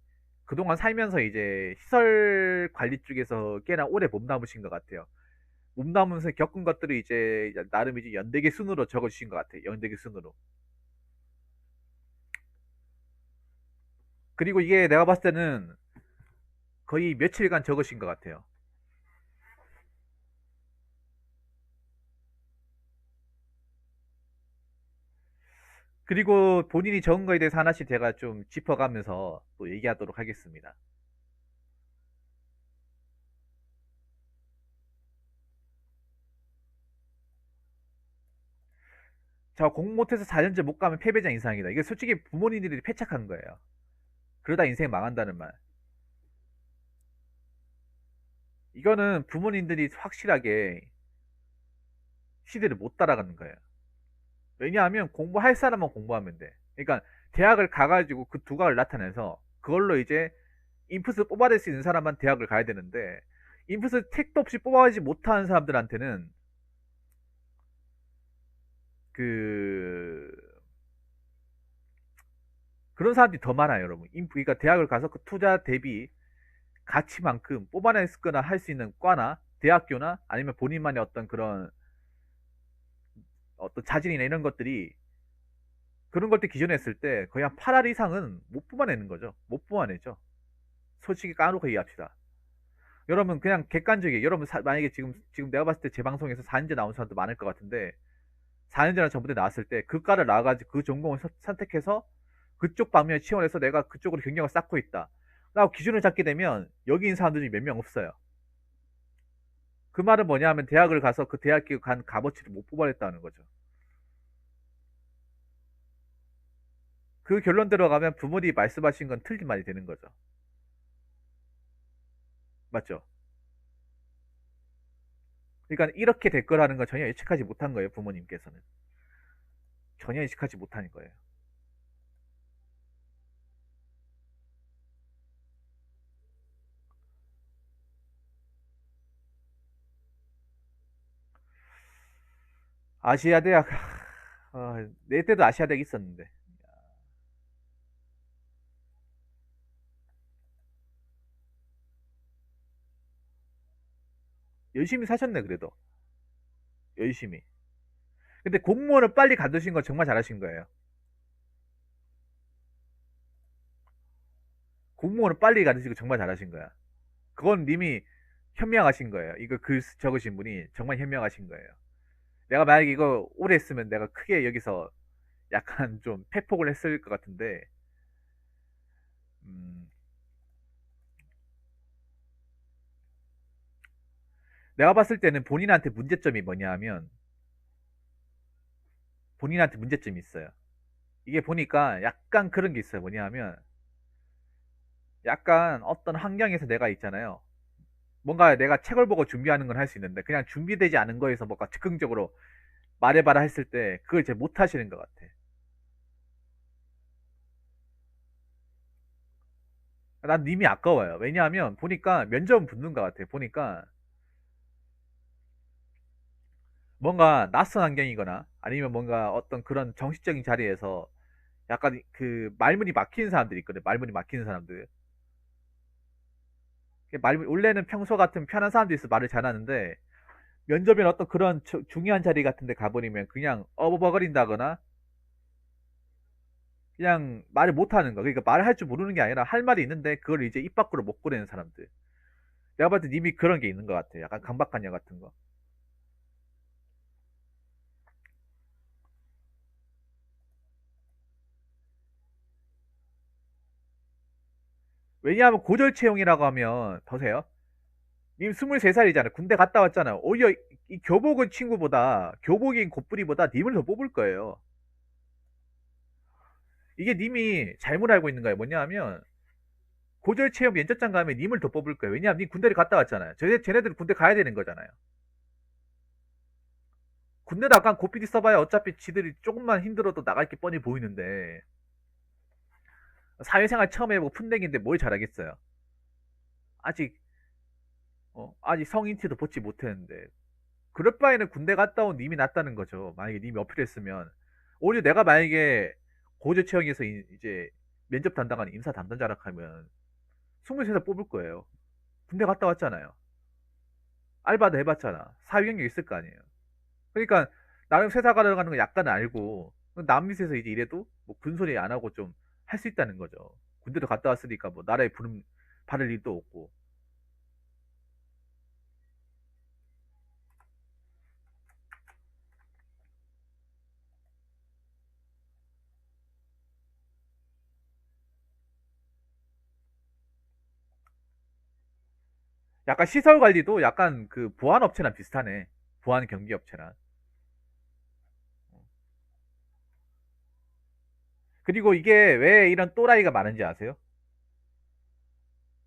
그동안 살면서 이제 시설 관리 쪽에서 꽤나 오래 몸담으신 것 같아요. 몸담으면서 겪은 것들을 이제 나름 이제 연대기 순으로 적어주신 것 같아요. 연대기 순으로. 그리고 이게 내가 봤을 때는 거의 며칠간 적으신 것 같아요. 그리고 본인이 적은 거에 대해서 하나씩 제가 좀 짚어가면서 또 얘기하도록 하겠습니다. 저 공부 못해서 4년제 못 가면 패배자 인상이다. 이게 솔직히 부모님들이 패착한 거예요. 그러다 인생 망한다는 말. 이거는 부모님들이 확실하게 시대를 못 따라가는 거예요. 왜냐하면 공부할 사람만 공부하면 돼. 그러니까 대학을 가가지고 그 두각을 나타내서 그걸로 이제 인풋을 뽑아낼 수 있는 사람만 대학을 가야 되는데 인풋을 택도 없이 뽑아내지 못하는 사람들한테는 그 그런 사람들이 더 많아요, 여러분. 그러니까 대학을 가서 그 투자 대비 가치만큼 뽑아낼 거나 할 수 있는 과나 대학교나 아니면 본인만의 어떤 그런 어떤 자질이나 이런 것들이 그런 것들 기준에 했을 때 거의 한 8할 이상은 못 뽑아내는 거죠. 못 뽑아내죠. 솔직히 까놓고 얘기합시다. 여러분 그냥 객관적이에요. 여러분 만약에 지금 내가 봤을 때 제 방송에서 4년제 나온 사람도 많을 것 같은데 4년제나 전부터 나왔을 때 그 과를 나와가지고 그 전공을 선택해서 그쪽 방면에 지원해서 내가 그쪽으로 경력을 쌓고 있다. 라고 기준을 잡게 되면 여기 있는 사람들이 몇 명 없어요. 그 말은 뭐냐 하면 대학을 가서 그 대학교 간 값어치를 못 뽑아냈다는 거죠. 그 결론 들어가면 부모님이 말씀하신 건 틀린 말이 되는 거죠. 맞죠? 그러니까 이렇게 될 거라는 건 전혀 예측하지 못한 거예요, 부모님께서는. 전혀 예측하지 못한 거예요. 아시아 대학, 내 때도 아시아 대학 있었는데. 열심히 사셨네, 그래도. 열심히. 근데 공무원을 빨리 가두신 건 정말 잘하신 거예요. 공무원을 빨리 가두시고 정말 잘하신 거야. 그건 님이 현명하신 거예요. 이거 글 적으신 분이 정말 현명하신 거예요. 내가 만약에 이거 오래 했으면 내가 크게 여기서 약간 좀 패폭을 했을 것 같은데, 음, 내가 봤을 때는 본인한테 문제점이 뭐냐 하면, 본인한테 문제점이 있어요. 이게 보니까 약간 그런 게 있어요. 뭐냐 하면, 약간 어떤 환경에서 내가 있잖아요. 뭔가 내가 책을 보고 준비하는 건 할 수 있는데, 그냥 준비되지 않은 거에서 뭔가 즉흥적으로 말해봐라 했을 때, 그걸 잘 못하시는 것 같아. 난 님이 아까워요. 왜냐하면, 보니까 면접은 붙는 것 같아. 보니까, 뭔가 낯선 환경이거나, 아니면 뭔가 어떤 그런 정식적인 자리에서 약간 그 말문이 막히는 사람들이 있거든. 말문이 막히는 사람들. 원래는 평소 같은 편한 사람도 있어 말을 잘하는데 면접이나 어떤 그런 중요한 자리 같은 데 가버리면 그냥 어버버거린다거나 그냥 말을 못하는 거. 그러니까 말을 할 줄 모르는 게 아니라 할 말이 있는데 그걸 이제 입 밖으로 못 꺼내는 사람들. 내가 봤을 때 님이 그런 게 있는 것 같아. 약간 강박관념 같은 거. 왜냐하면 고졸 채용이라고 하면 더세요. 님 23살이잖아요. 군대 갔다 왔잖아요. 오히려 이 교복은 친구보다 교복인 곱부리보다 님을 더 뽑을 거예요. 이게 님이 잘못 알고 있는 거예요. 뭐냐 하면 고졸 체험 연장장 가면 님을 더 뽑을 거예요. 왜냐하면 님 군대를 갔다 왔잖아요. 쟤네들은 군대 가야 되는 거잖아요. 군대 나간 고피디 써봐야 어차피 지들이 조금만 힘들어도 나갈 게 뻔히 보이는데 사회생활 처음 해보고 푼댕인데 뭘 잘하겠어요. 아직 아직 성인티도 벗지 못했는데 그럴 바에는 군대 갔다 온 님이 낫다는 거죠. 만약에 님이 어필했으면 오히려 내가 만약에 고졸 채용에서 이제 면접 담당하는 인사 담당자라 하면 23살 뽑을 거예요. 군대 갔다 왔잖아요. 알바도 해봤잖아. 사회 경력 있을 거 아니에요. 그러니까 나름 회사 가려가는 거 약간은 알고 남 밑에서 이제 일해도 뭐 군소리 안 하고 좀 할 수 있다는 거죠. 군대도 갔다 왔으니까 뭐 나라에 부름 받을 일도 없고. 약간 시설 관리도 약간 그 보안 업체랑 비슷하네. 보안 경비 업체랑. 그리고 이게 왜 이런 또라이가 많은지 아세요?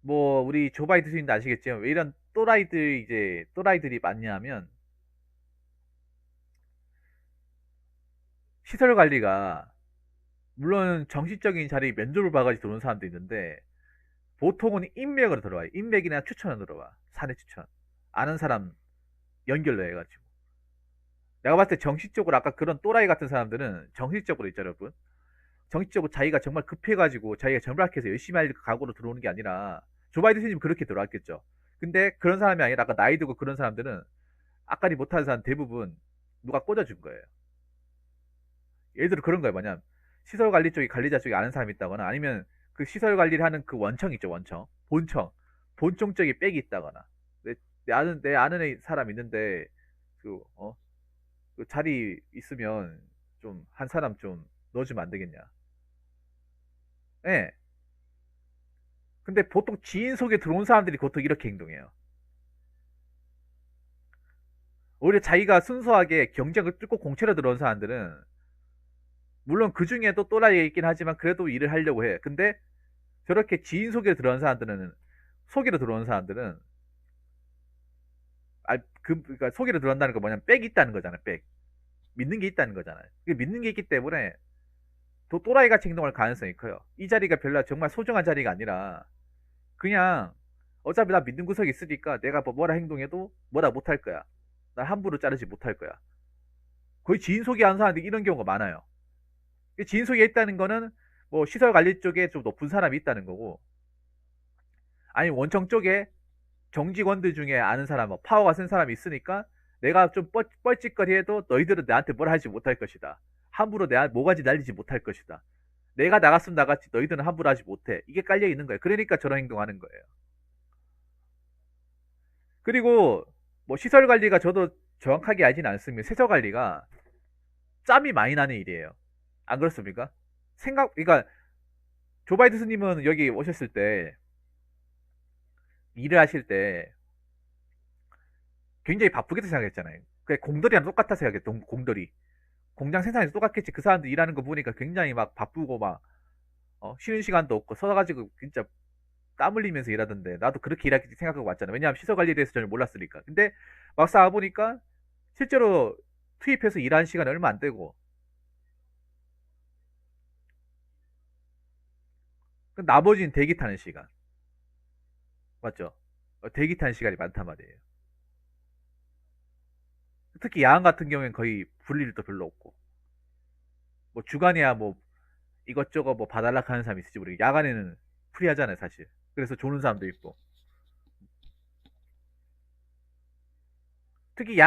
뭐 우리 조바이 드시는데 아시겠지만 왜 이런 또라이들이 많냐면 시설 관리가 물론 정식적인 자리 면접을 봐가지고 들어오는 사람도 있는데 보통은 인맥으로 들어와요. 인맥이나 추천으로 들어와. 사내 추천. 아는 사람 연결로 해가지고. 내가 봤을 때 정식적으로 아까 그런 또라이 같은 사람들은 정식적으로 있죠, 여러분. 정식적으로 자기가 정말 급해가지고 자기가 전락해서 열심히 할 각오로 들어오는 게 아니라 조바이드 스님 그렇게 들어왔겠죠. 근데 그런 사람이 아니라 아까 나이 들고 그런 사람들은 아까리 못하는 사람 대부분 누가 꽂아준 거예요. 예를 들어 그런 거예요. 뭐냐 시설 관리 쪽에 관리자 쪽에 아는 사람이 있다거나 아니면 그 시설 관리를 하는 그 원청 있죠, 원청. 본청 쪽에 빽이 있다거나 내 아는 사람 있는데 그 자리 있으면 좀 한 사람 좀 넣어주면 안 되겠냐. 예. 근데 보통 지인 속에 들어온 사람들이 보통 이렇게 행동해요. 오히려 자기가 순수하게 경쟁을 뚫고 공채로 들어온 사람들은 물론 그 중에도 또라이가 있긴 하지만 그래도 일을 하려고 해. 근데 저렇게 지인 소개로 들어온 사람들은 소개로 들어온 사람들은 그러니까 소개로 들어온다는 거 뭐냐면 백이 있다는 거잖아요. 백. 믿는 게 있다는 거잖아요. 믿는 게 있기 때문에 또 또라이 같이 행동할 가능성이 커요. 이 자리가 별로 정말 소중한 자리가 아니라 그냥 어차피 나 믿는 구석이 있으니까 내가 뭐라 행동해도 뭐라 못할 거야. 나 함부로 자르지 못할 거야. 거의 지인 소개하는 사람들이 이런 경우가 많아요. 지인 소개 있다는 거는 뭐 시설 관리 쪽에 좀 높은 사람이 있다는 거고 아니 원청 쪽에 정직원들 중에 아는 사람, 뭐 파워가 센 사람이 있으니까 내가 좀 뻘짓거리 해도 너희들은 나한테 뭘 하지 못할 것이다. 함부로 내 모가지 날리지 못할 것이다. 내가 나갔으면 나갔지 너희들은 함부로 하지 못해. 이게 깔려 있는 거예요. 그러니까 저런 행동하는 거예요. 그리고 뭐 시설 관리가 저도 정확하게 알지는 않습니다. 세서 관리가 짬이 많이 나는 일이에요. 안 그렇습니까? 그러니까 조바이드 스님은 여기 오셨을 때 일을 하실 때 굉장히 바쁘게 생각했잖아요. 그 공들이랑 똑같아 생각해. 공들이 공장 생산에서 똑같겠지. 그 사람들 일하는 거 보니까 굉장히 막 바쁘고 막 쉬는 시간도 없고 서가지고 진짜 땀 흘리면서 일하던데 나도 그렇게 일하겠지 생각하고 왔잖아. 왜냐하면 시설 관리에 대해서 전혀 몰랐으니까. 근데 막상 와보니까 실제로 투입해서 일하는 시간이 얼마 안 되고 그 나머지는 대기 타는 시간 맞죠? 대기 타는 시간이 많단 말이에요. 특히 야간 같은 경우엔 거의 볼 일도 별로 없고 뭐 주간이야 뭐 이것저것 뭐 봐달라 하는 사람이 있을지 모르겠 야간에는 프리하잖아요 사실. 그래서 조는 사람도 있고 특히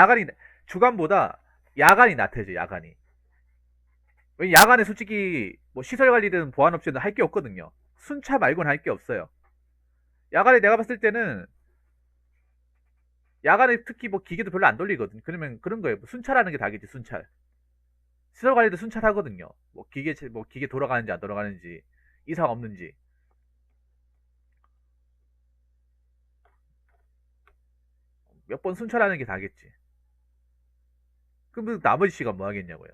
주간보다 야간이 나태해져 야간이. 왜냐 야간에 솔직히 뭐 시설 관리든 보안 업체든 할 게 없거든요. 순차 말고는 할 게 없어요. 야간에 내가 봤을 때는 야간에 특히 뭐 기계도 별로 안 돌리거든. 그러면 그런 거예요. 뭐 순찰하는 게 다겠지 순찰. 시설 관리도 순찰하거든요. 뭐 기계 돌아가는지 안 돌아가는지 이상 없는지 몇 번 순찰하는 게 다겠지. 그럼 나머지 시간 뭐 하겠냐고요.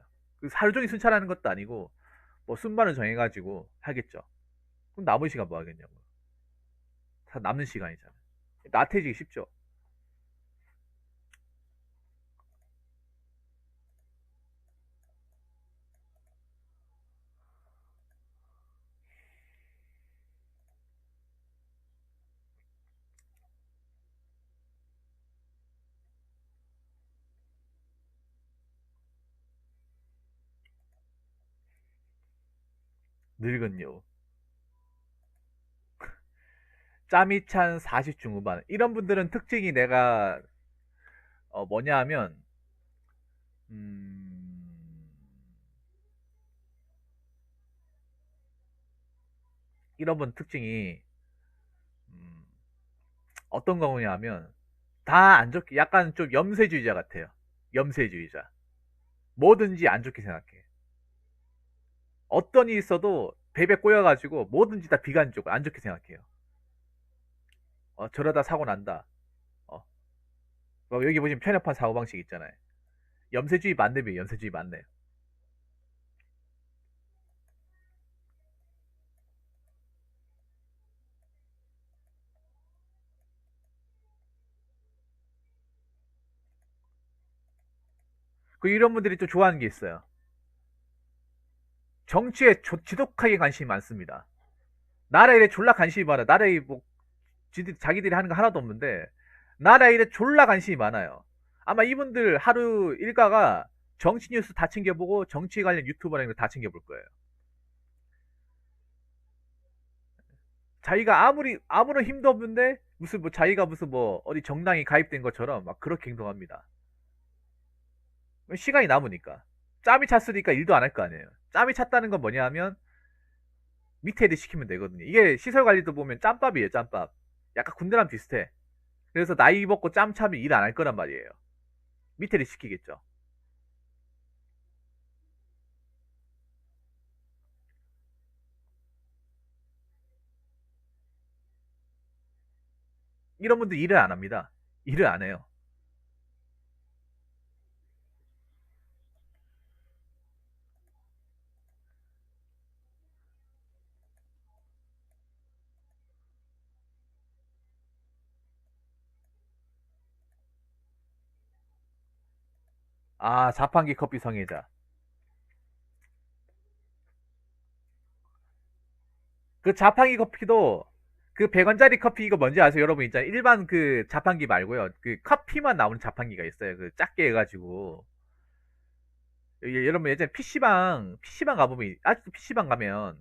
하루 종일 순찰하는 것도 아니고 뭐 순번을 정해가지고 하겠죠. 그럼 나머지 시간 뭐 하겠냐고. 다 남는 시간이잖아. 나태해지기 쉽죠. 늙은요. 짬이 찬 40 중후반. 이런 분들은 특징이 내가 뭐냐 하면, 음, 이런 분 특징이, 음, 어떤 거냐 하면, 다 안 좋게, 약간 좀 염세주의자 같아요. 염세주의자. 뭐든지 안 좋게 생각해. 어떤 일이 있어도 베베 꼬여가지고 뭐든지 다 비관적으로 안 좋게 생각해요. 저러다 사고 난다. 어, 뭐 여기 보시면 편협한 사고방식 있잖아요. 염세주의 맞네요. 염세주의 맞네요. 그 이런 분들이 또 좋아하는 게 있어요. 정치에 지독하게 관심이 많습니다. 나라 일에 졸라 관심이 많아. 나라 일뭐 자기들이 하는 거 하나도 없는데 나라 일에 졸라 관심이 많아요. 아마 이분들 하루 일과가 정치 뉴스 다 챙겨보고 정치 관련 유튜버라는 거 다 챙겨볼 거예요. 자기가 아무런 힘도 없는데 무슨 뭐 자기가 무슨 뭐 어디 정당에 가입된 것처럼 막 그렇게 행동합니다. 시간이 남으니까. 짬이 찼으니까 일도 안 할 거 아니에요. 짬이 찼다는 건 뭐냐 하면 밑에 애들 시키면 되거든요. 이게 시설 관리도 보면 짬밥이에요, 짬밥. 약간 군대랑 비슷해. 그래서 나이 먹고 짬 차면 일 안 할 거란 말이에요. 밑에 애들 시키겠죠. 이런 분들 일을 안 합니다. 일을 안 해요. 아, 자판기 커피 성애자. 그 자판기 커피도 그 100원짜리 커피 이거 뭔지 아세요? 여러분 있잖아요. 일반 그 자판기 말고요. 그 커피만 나오는 자판기가 있어요. 그 작게 해가지고. 여러분 예전에 PC방 가보면, 아직도 PC방 가면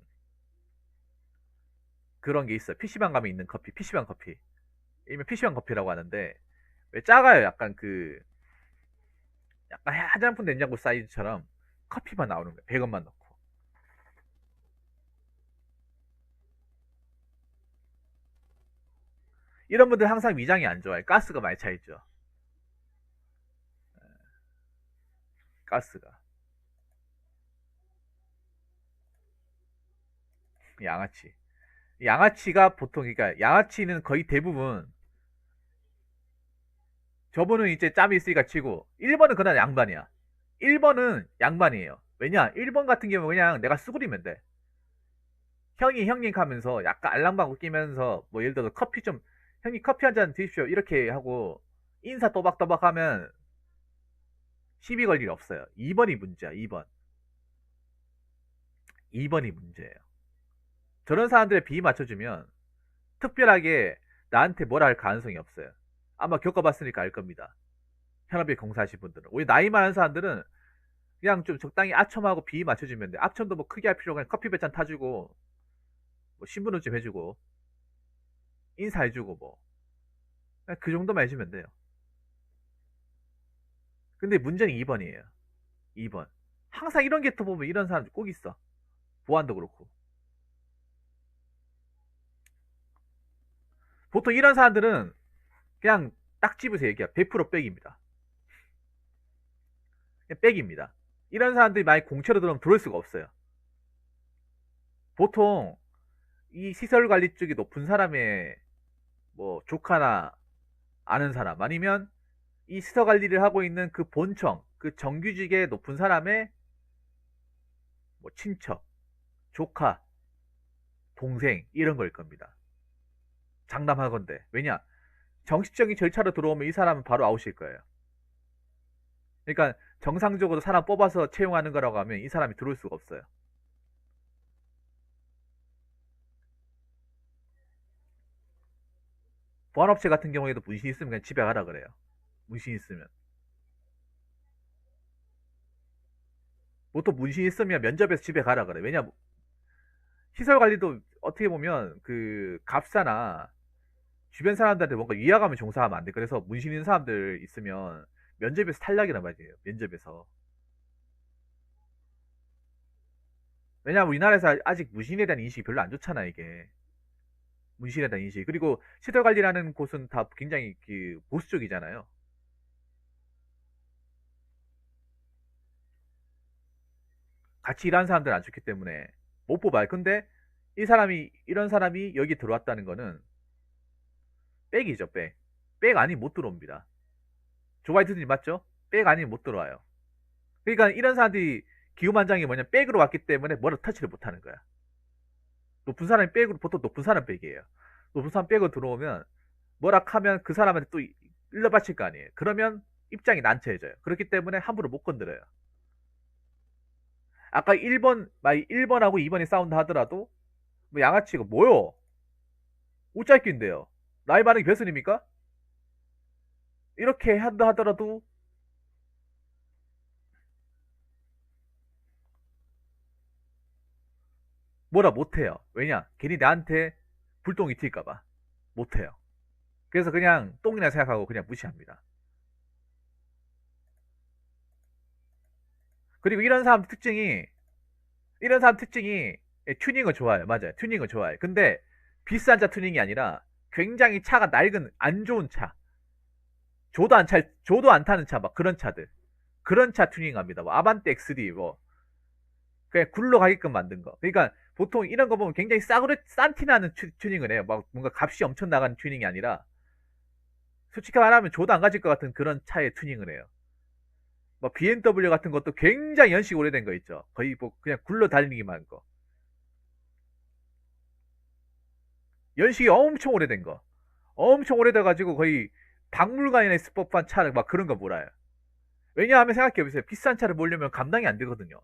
그런 게 있어요. PC방 가면 있는 커피, PC방 커피. 일명 PC방 커피라고 하는데, 왜 작아요? 약간 화장품 냉장고 사이즈처럼 커피만 나오는 거예요. 100원만 넣고. 이런 분들 항상 위장이 안 좋아요. 가스가 많이 차있죠. 가스가. 양아치. 양아치가 보통, 그러니까 양아치는 거의 대부분 저분은 이제 짬이 있으니까 치고 1번은 그냥 양반이야. 1번은 양반이에요. 왜냐? 1번 같은 경우 그냥 내가 수그리면 돼. 형이 형님 하면서 약간 알랑방구 끼면서 뭐 예를 들어서 커피 좀 형님 커피 한 잔 드십시오 이렇게 하고 인사 또박또박 하면 시비 걸 일 없어요. 2번이 문제야. 2번. 2번이 문제예요. 저런 사람들의 비위 맞춰주면 특별하게 나한테 뭐라 할 가능성이 없어요. 아마 겪어봤으니까 알 겁니다. 현업에 공사하신 분들은. 우리 나이 많은 사람들은 그냥 좀 적당히 아첨하고 비위 맞춰주면 돼. 아첨도 뭐 크게 할 필요가 그냥 커피 몇 잔 타주고 뭐 신분을 좀 해주고 인사해주고 뭐 그냥 그 정도만 해주면 돼요. 근데 문제는 2번이에요. 2번. 항상 이런 게터 보면 이런 사람 꼭 있어. 보안도 그렇고. 보통 이런 사람들은 그냥 딱 집으세요. 얘기야. 100% 백입니다. 그냥 백입니다. 이런 사람들이 만약 공채로 들어오면 들어올 수가 없어요. 보통 이 시설 관리 쪽이 높은 사람의 뭐 조카나 아는 사람 아니면 이 시설 관리를 하고 있는 그 본청, 그 정규직의 높은 사람의 뭐 친척, 조카, 동생 이런 걸 겁니다. 장담하건대. 왜냐? 정식적인 절차로 들어오면 이 사람은 바로 아웃일 거예요. 그러니까 정상적으로 사람 뽑아서 채용하는 거라고 하면 이 사람이 들어올 수가 없어요. 보안업체 같은 경우에도 문신 있으면 그냥 집에 가라 그래요. 문신 있으면. 보통 문신 있으면 면접에서 집에 가라 그래. 왜냐? 시설 관리도 어떻게 보면 그 갑사나 주변 사람들한테 뭔가 위화감을 종사하면 안 돼. 그래서 문신 있는 사람들 있으면 면접에서 탈락이란 말이에요. 면접에서. 왜냐하면 우리나라에서 아직 문신에 대한 인식이 별로 안 좋잖아, 이게. 문신에 대한 인식. 그리고 시설관리라는 곳은 다 굉장히 그 보수 쪽이잖아요. 같이 일하는 사람들은 안 좋기 때문에 못 뽑아요. 근데 이런 사람이 여기 들어왔다는 거는 백이죠, 백. 백 아니면 못 들어옵니다. 조바이트님 맞죠? 백 아니면 못 들어와요. 그러니까 이런 사람들이 기후만장이 뭐냐, 백으로 왔기 때문에 뭐라 터치를 못 하는 거야. 높은 사람이 백으로, 보통 높은 사람 백이에요. 높은 사람 백으로 들어오면 뭐라 하면 그 사람한테 또 일러바칠 거 아니에요. 그러면 입장이 난처해져요. 그렇기 때문에 함부로 못 건드려요. 아까 1번하고 2번이 싸운다 하더라도 뭐 양아치가 뭐요? 우짤끼인데요. 나이 많은 게 벼슬입니까? 이렇게 한다 하더라도 뭐라 못해요. 왜냐? 괜히 나한테 불똥이 튈까봐 못해요. 그래서 그냥 똥이나 생각하고 그냥 무시합니다. 그리고 이런 사람 특징이 튜닝을 좋아해요. 맞아요. 튜닝을 좋아해요. 근데 비싼 차 튜닝이 아니라 굉장히 차가 낡은 안 좋은 차, 조도 안 타는 차, 막 그런 차들, 그런 차 튜닝합니다. 뭐 아반떼 XD 뭐 그냥 굴러가게끔 만든 거. 그러니까 보통 이런 거 보면 굉장히 싸구려 싼티 나는 튜닝을 해요. 막 뭔가 값이 엄청 나가는 튜닝이 아니라 솔직히 말하면 조도 안 가질 것 같은 그런 차의 튜닝을 해요. 뭐 BMW 같은 것도 굉장히 연식 오래된 거 있죠. 거의 뭐 그냥 굴러 다니기만 한 거. 연식이 엄청 오래된 거. 엄청 오래돼가지고 거의 박물관이나 있을 법한 차를 막 그런 거 몰아요. 왜냐하면 생각해보세요. 비싼 차를 몰려면 감당이 안 되거든요.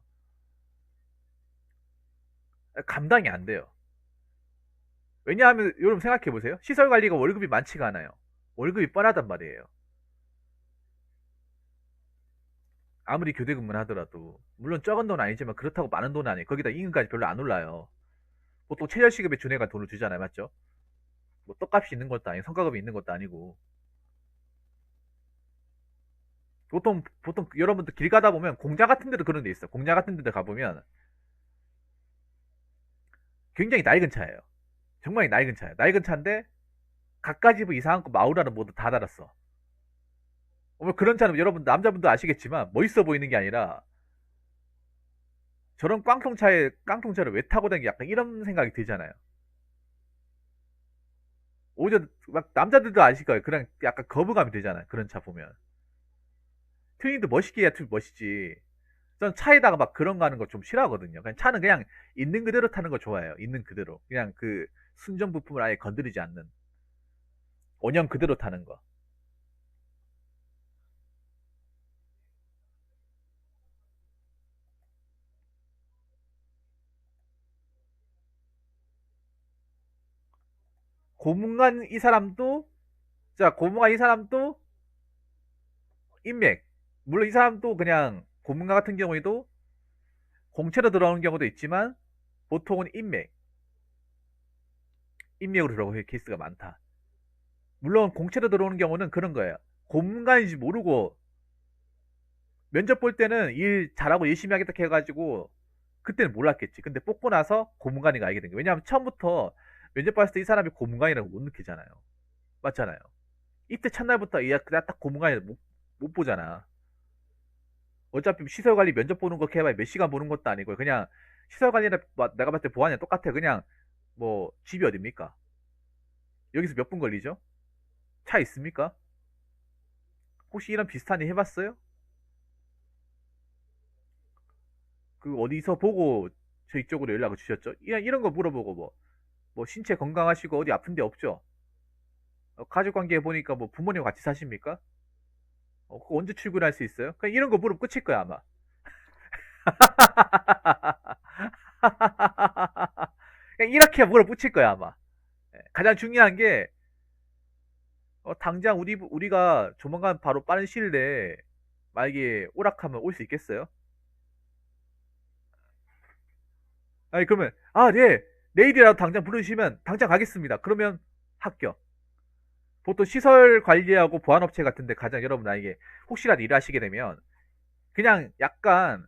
감당이 안 돼요. 왜냐하면 여러분 생각해보세요. 시설 관리가 월급이 많지가 않아요. 월급이 뻔하단 말이에요. 아무리 교대 근무를 하더라도 물론 적은 돈 아니지만 그렇다고 많은 돈은 아니에요. 거기다 임금까지 별로 안 올라요. 보통 최저시급에 준해가 돈을 주잖아요. 맞죠? 뭐 떡값이 있는 것도 아니고 성과급이 있는 것도 아니고 보통 여러분들 길 가다 보면 공장 같은 데도 그런 데 있어. 공장 같은 데도 가보면 굉장히 낡은 차예요. 정말 낡은 차예요. 낡은 차인데 갖가지 뭐 이상한 거 마우라는 모두 다 달았어. 뭐 그런 차는 여러분 남자분도 아시겠지만 멋있어 보이는 게 아니라 저런 깡통차를 왜 타고 다니게 약간 이런 생각이 들잖아요. 오히려 막 남자들도 아실 거예요. 그냥 약간 거부감이 들잖아요. 그런 차 보면. 튜닝도 멋있게 해야 멋있지. 전 차에다가 막 그런 거 하는 거 좀 싫어하거든요. 그냥 차는 그냥 있는 그대로 타는 거 좋아해요. 있는 그대로. 그냥 그 순정 부품을 아예 건드리지 않는. 원형 그대로 타는 거. 고문관 이 사람도, 자, 고문관 이 사람도 인맥. 물론 이 사람도 그냥 고문관 같은 경우에도 공채로 들어오는 경우도 있지만 보통은 인맥으로 들어오는 케이스가 많다. 물론 공채로 들어오는 경우는 그런 거예요. 고문관인지 모르고 면접 볼 때는 일 잘하고 열심히 하겠다 해가지고 그때는 몰랐겠지. 근데 뽑고 나서 고문관이가 알게 된 거예요. 왜냐하면 처음부터 면접 봤을 때 이 사람이 고문관이라고 못 느끼잖아요. 맞잖아요. 이때 첫날부터 얘가 그냥 딱 고문관이 못 보잖아. 어차피 시설관리 면접 보는 거 해봐야 몇 시간 보는 것도 아니고 그냥 시설관리나 내가 봤을 때 보안이랑 똑같아. 그냥 뭐 집이 어딥니까? 여기서 몇 분 걸리죠? 차 있습니까? 혹시 이런 비슷한 일 해봤어요? 그 어디서 보고 저희 쪽으로 연락을 주셨죠? 이런 거 물어보고 뭐 신체 건강하시고 어디 아픈 데 없죠? 가족 관계 보니까 뭐 부모님 같이 사십니까? 그거 언제 출근할 수 있어요? 그냥 이런 거 물으면 끝일 거야 아마. 그냥 이렇게 물어붙일 거야 아마. 가장 중요한 게 당장 우리가 조만간 바로 빠른 시일 내에 만약에 오락하면 올 수 있겠어요? 아니 그러면 네 내일이라도 당장 부르시면 당장 가겠습니다. 그러면 합격. 보통 시설 관리하고 보안업체 같은데 가장 여러분 나에게 혹시라도 일하시게 되면 그냥 약간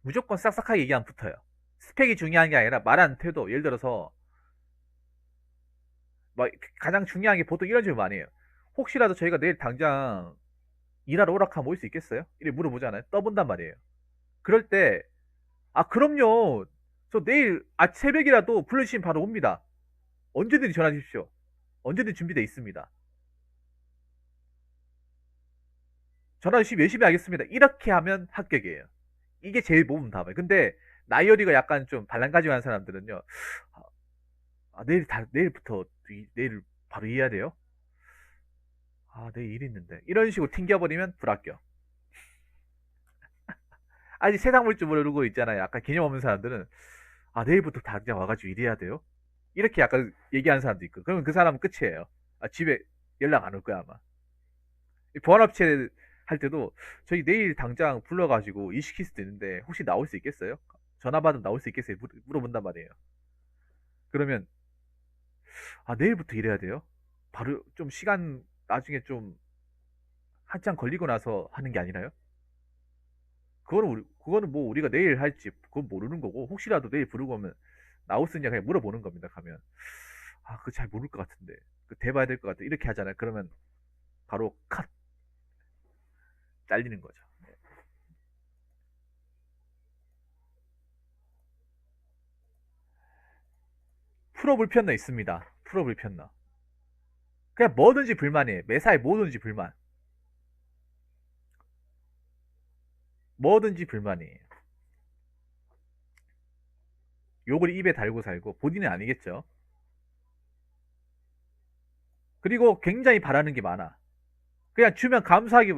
무조건 싹싹하게 얘기하면 붙어요. 스펙이 중요한 게 아니라 말하는 태도. 예를 들어서 뭐 가장 중요한 게 보통 이런 질문 많이 해요. 혹시라도 저희가 내일 당장 일하러 오락하면 올 수 있겠어요? 이렇게 물어보잖아요. 떠본단 말이에요. 그럴 때, 아, 그럼요. 저 내일 새벽이라도 불러주시면 바로 옵니다. 언제든지 전화 주십시오. 언제든지 준비되어 있습니다. 전화 주시면 열심히 하겠습니다. 이렇게 하면 합격이에요. 이게 제일 모범 답이에요. 근데 나이어리가 약간 좀 발랑가지한 사람들은요. 내일부터 내일 바로 일해야 돼요? 내일 일 있는데. 이런 식으로 튕겨버리면 불합격. 아직 세상 볼 줄 모르고 있잖아요. 약간 개념 없는 사람들은 내일부터 당장 와가지고 일해야 돼요? 이렇게 약간 얘기하는 사람도 있고. 그러면 그 사람은 끝이에요. 집에 연락 안 올 거야 아마. 보안업체 할 때도 저희 내일 당장 불러가지고 일 시킬 수도 있는데 혹시 나올 수 있겠어요? 전화 받으면 나올 수 있겠어요? 물어본단 말이에요. 그러면 내일부터 일해야 돼요? 바로 좀 시간 나중에 좀 한참 걸리고 나서 하는 게 아니라요? 그거는 뭐 우리가 내일 할지 그건 모르는 거고 혹시라도 내일 부르고 오면 나올 수 있냐 그냥 물어보는 겁니다. 가면 그거 잘 모를 것 같은데 그 대봐야 될 것 같아 이렇게 하잖아요. 그러면 바로 컷 잘리는 거죠. 프로 불편러 있습니다. 프로 불편러 그냥 뭐든지 불만이에요. 매사에 뭐든지 불만 뭐든지 불만이에요. 욕을 입에 달고 살고 본인은 아니겠죠. 그리고 굉장히 바라는 게 많아. 그냥 주면 감사하게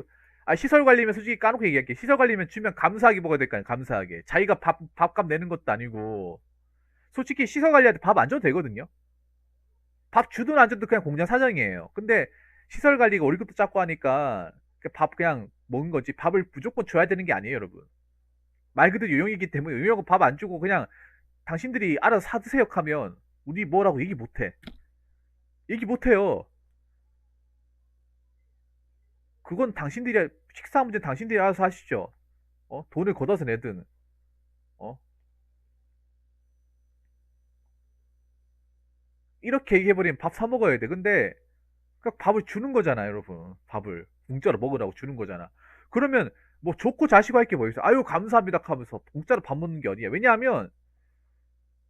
시설 관리면 솔직히 까놓고 얘기할게. 시설 관리면 주면 감사하게 먹어야 될 거 아니야. 감사하게. 자기가 밥값 내는 것도 아니고 솔직히 시설 관리한테 밥 안 줘도 되거든요. 밥 주든 안 줘도 그냥 공장 사정이에요. 근데 시설 관리가 월급도 작고 하니까 밥 그냥 먹는 거지. 밥을 무조건 줘야 되는 게 아니에요, 여러분. 말 그대로 요용이기 때문에 요용은 밥 안 주고 그냥 당신들이 알아서 사드세요 하면 우리 뭐라고 얘기 못해. 얘기 못해요. 그건 당신들이 식사 문제 당신들이 알아서 하시죠. 돈을 걷어서 내든 어 이렇게 얘기해버리면 밥 사 먹어야 돼. 근데 그냥 밥을 주는 거잖아요, 여러분. 밥을 공짜로 먹으라고 주는 거잖아. 그러면 뭐 좋고 자시고 할 게 뭐 있어? 아유 감사합니다 하면서 공짜로 밥 먹는 게 어디야? 왜냐하면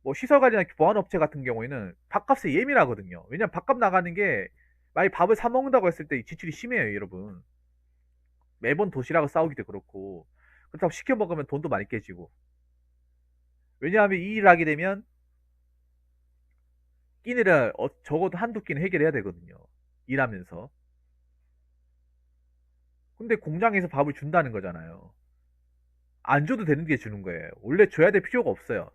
뭐 시설관리나 보안업체 같은 경우에는 밥값에 예민하거든요. 왜냐면 밥값 나가는 게 만약 밥을 사 먹는다고 했을 때 지출이 심해요, 여러분. 매번 도시락을 싸우기도 그렇고 그렇다고 시켜 먹으면 돈도 많이 깨지고. 왜냐하면 이 일을 하게 되면 끼니를 적어도 한두 끼는 해결해야 되거든요. 일하면서. 근데 공장에서 밥을 준다는 거잖아요. 안 줘도 되는 게 주는 거예요. 원래 줘야 될 필요가 없어요.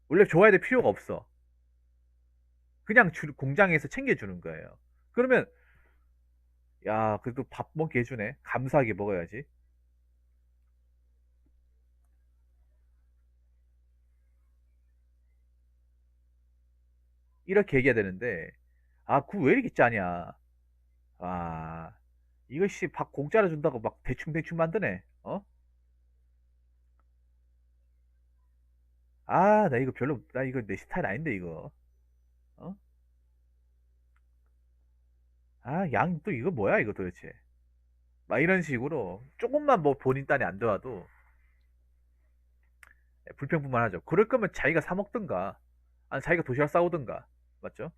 원래 줘야 될 필요가 없어. 그냥 공장에서 챙겨주는 거예요. 그러면 야 그래도 밥 먹게 해주네. 감사하게 먹어야지. 이렇게 얘기해야 되는데 그거 왜 이렇게 짜냐. 아 이것이 밥 공짜로 준다고 막 대충대충 만드네. 나 이거 별로 나 이거 내 스타일 아닌데 이거. 어? 양 또 이거 뭐야 이거 도대체. 막 이런 식으로 조금만 뭐 본인 딴에 안 들어와도 불평불만 하죠. 그럴 거면 자기가 사 먹든가 아니 자기가 도시락 싸오든가 맞죠?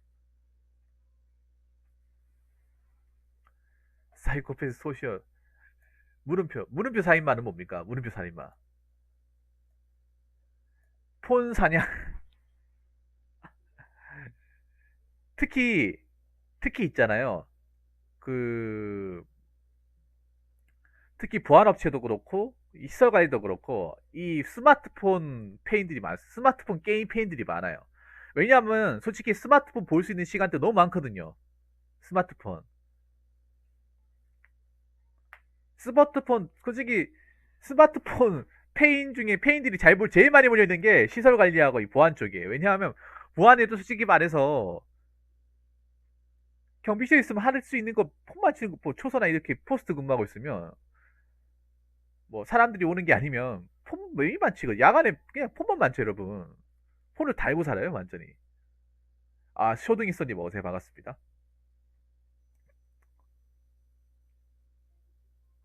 사이코패스 소시얼 물음표 살인마는 뭡니까? 물음표 살인마 폰 사냥 특히 특히 있잖아요. 그 특히 보안업체도 그렇고 시설관리도 그렇고 이 스마트폰 페인들이 많아요. 스마트폰 게임 페인들이 많아요. 왜냐하면 솔직히 스마트폰 볼 수 있는 시간대 너무 많거든요. 스마트폰 솔직히 스마트폰 페인 중에 페인들이 제일 많이 몰려있는 게 시설관리하고 이 보안 쪽이에요. 왜냐하면 보안에도 솔직히 말해서 경비실에 있으면 할 수 있는 거 폰만 치는 거, 뭐 초소나 이렇게 포스트 근무하고 있으면 뭐 사람들이 오는 게 아니면 폰 매일만 치고 야간에 그냥 폰만 많죠 여러분. 폰을 달고 살아요 완전히. 아 쇼등이선님 어서 반갑습니다.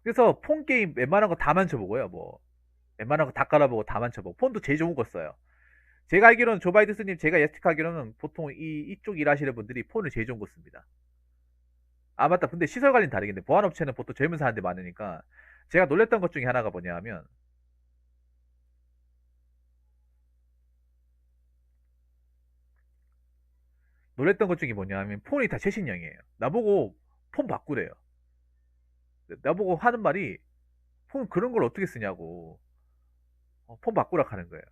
그래서 폰 게임 웬만한 거 다 만져보고요. 뭐 웬만한 거 다 깔아보고 다 만져보고 폰도 제일 좋은 거 써요. 제가 알기로는 조바이드스님 제가 예측하기로는 보통 이쪽 일하시는 분들이 폰을 제일 좋은 거 씁니다. 아 맞다. 근데 시설 관리는 다르겠네. 보안업체는 보통 젊은 사람들이 많으니까 제가 놀랬던 것 중에 하나가 뭐냐 하면 놀랬던 것 중에 뭐냐 하면 폰이 다 최신형이에요. 나보고 폰 바꾸래요. 나보고 하는 말이 폰 그런 걸 어떻게 쓰냐고. 폰 바꾸라 하는 거예요.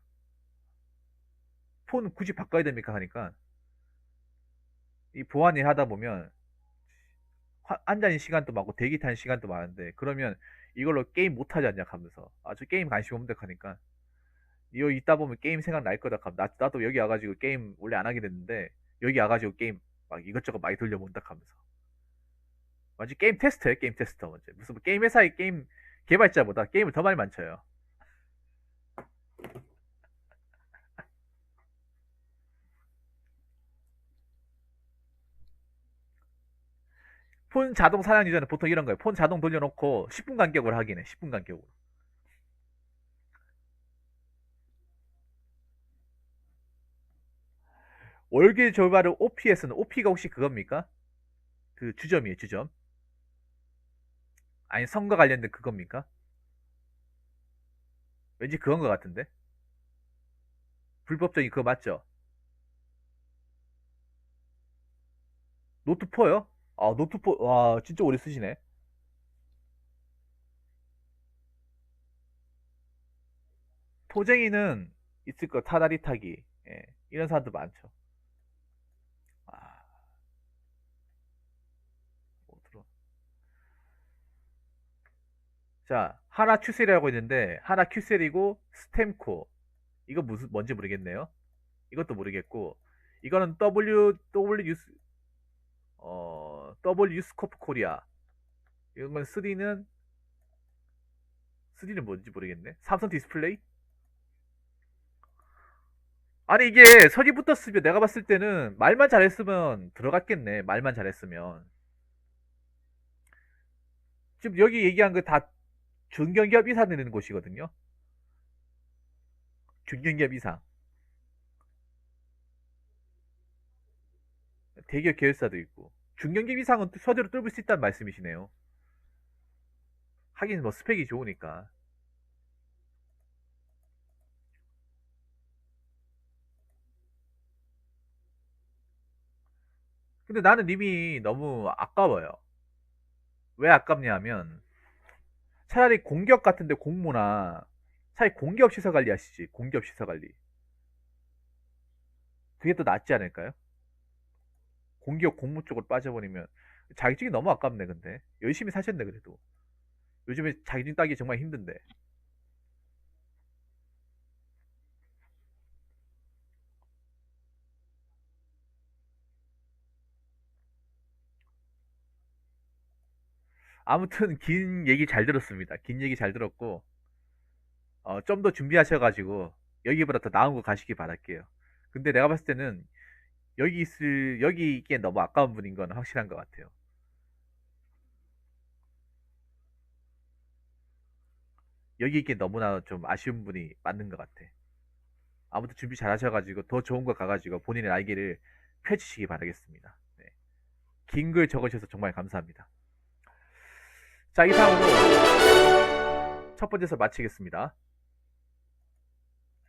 폰 굳이 바꿔야 됩니까 하니까 이 보안이 하다 보면 앉아있는 시간도 많고 대기 타는 시간도 많은데 그러면 이걸로 게임 못 하지 않냐 하면서 아주 게임 관심 없는데 하니까 이거 있다 보면 게임 생각 날 거다 하면 나도 여기 와가지고 게임 원래 안 하게 됐는데 여기 와가지고 게임 막 이것저것 많이 돌려본다 하면서 완전 게임 테스터예요. 게임 테스터 먼저 무슨 뭐 게임 회사의 게임 개발자보다 게임을 더 많이 만져요. 폰 자동 사양 유저는 보통 이런 거예요. 폰 자동 돌려놓고 10분 간격으로 하긴 해. 10분 간격으로. 월계 조발의 OPS는 OP가 혹시 그겁니까? 그 주점이에요, 주점. 아니 선거 관련된 그겁니까? 왠지 그건 것 같은데. 불법적인 그거 맞죠? 노트4요? 아, 노트4, 와, 진짜 오래 쓰시네. 토쟁이는 있을 거, 타다리 타기. 예, 이런 사람도 많죠. 아, 뭐 들어. 자, 하나 큐셀이라고 있는데, 하나 큐셀이고, 스템코. 이거 무슨, 뭔지 모르겠네요. 이것도 모르겠고, 이거는 W 스코프 코리아. 이건 3는 뭔지 모르겠네. 삼성 디스플레이? 아니 이게 설이 붙었으면 내가 봤을 때는 말만 잘했으면 들어갔겠네. 말만 잘했으면. 지금 여기 얘기한 거 다 중견기업 이사 되는 곳이거든요. 중견기업 이사. 대기업 계열사도 있고. 중견기업 이상은 서류로 뚫을 수 있다는 말씀이시네요. 하긴 뭐 스펙이 좋으니까. 근데 나는 이미 너무 아까워요. 왜 아깝냐 하면 차라리 공기업 같은데 공모나 차라리 공기업 시설 관리 하시지. 공기업 시설 관리. 그게 더 낫지 않을까요? 공기업 공무 쪽으로 빠져버리면 자격증이 너무 아깝네 근데 열심히 사셨네 그래도 요즘에 자격증 따기 정말 힘든데 아무튼 긴 얘기 잘 들었습니다. 긴 얘기 잘 들었고 좀 더 준비하셔가지고 여기보다 더 나은 거 가시기 바랄게요. 근데 내가 봤을 때는 여기 있기엔 너무 아까운 분인 건 확실한 것 같아요. 여기 있기엔 너무나 좀 아쉬운 분이 맞는 것 같아. 아무튼 준비 잘 하셔가지고 더 좋은 거 가가지고 본인의 날개를 펼치시기 바라겠습니다. 네. 긴 글 적으셔서 정말 감사합니다. 자, 이상으로 첫 번째서 마치겠습니다.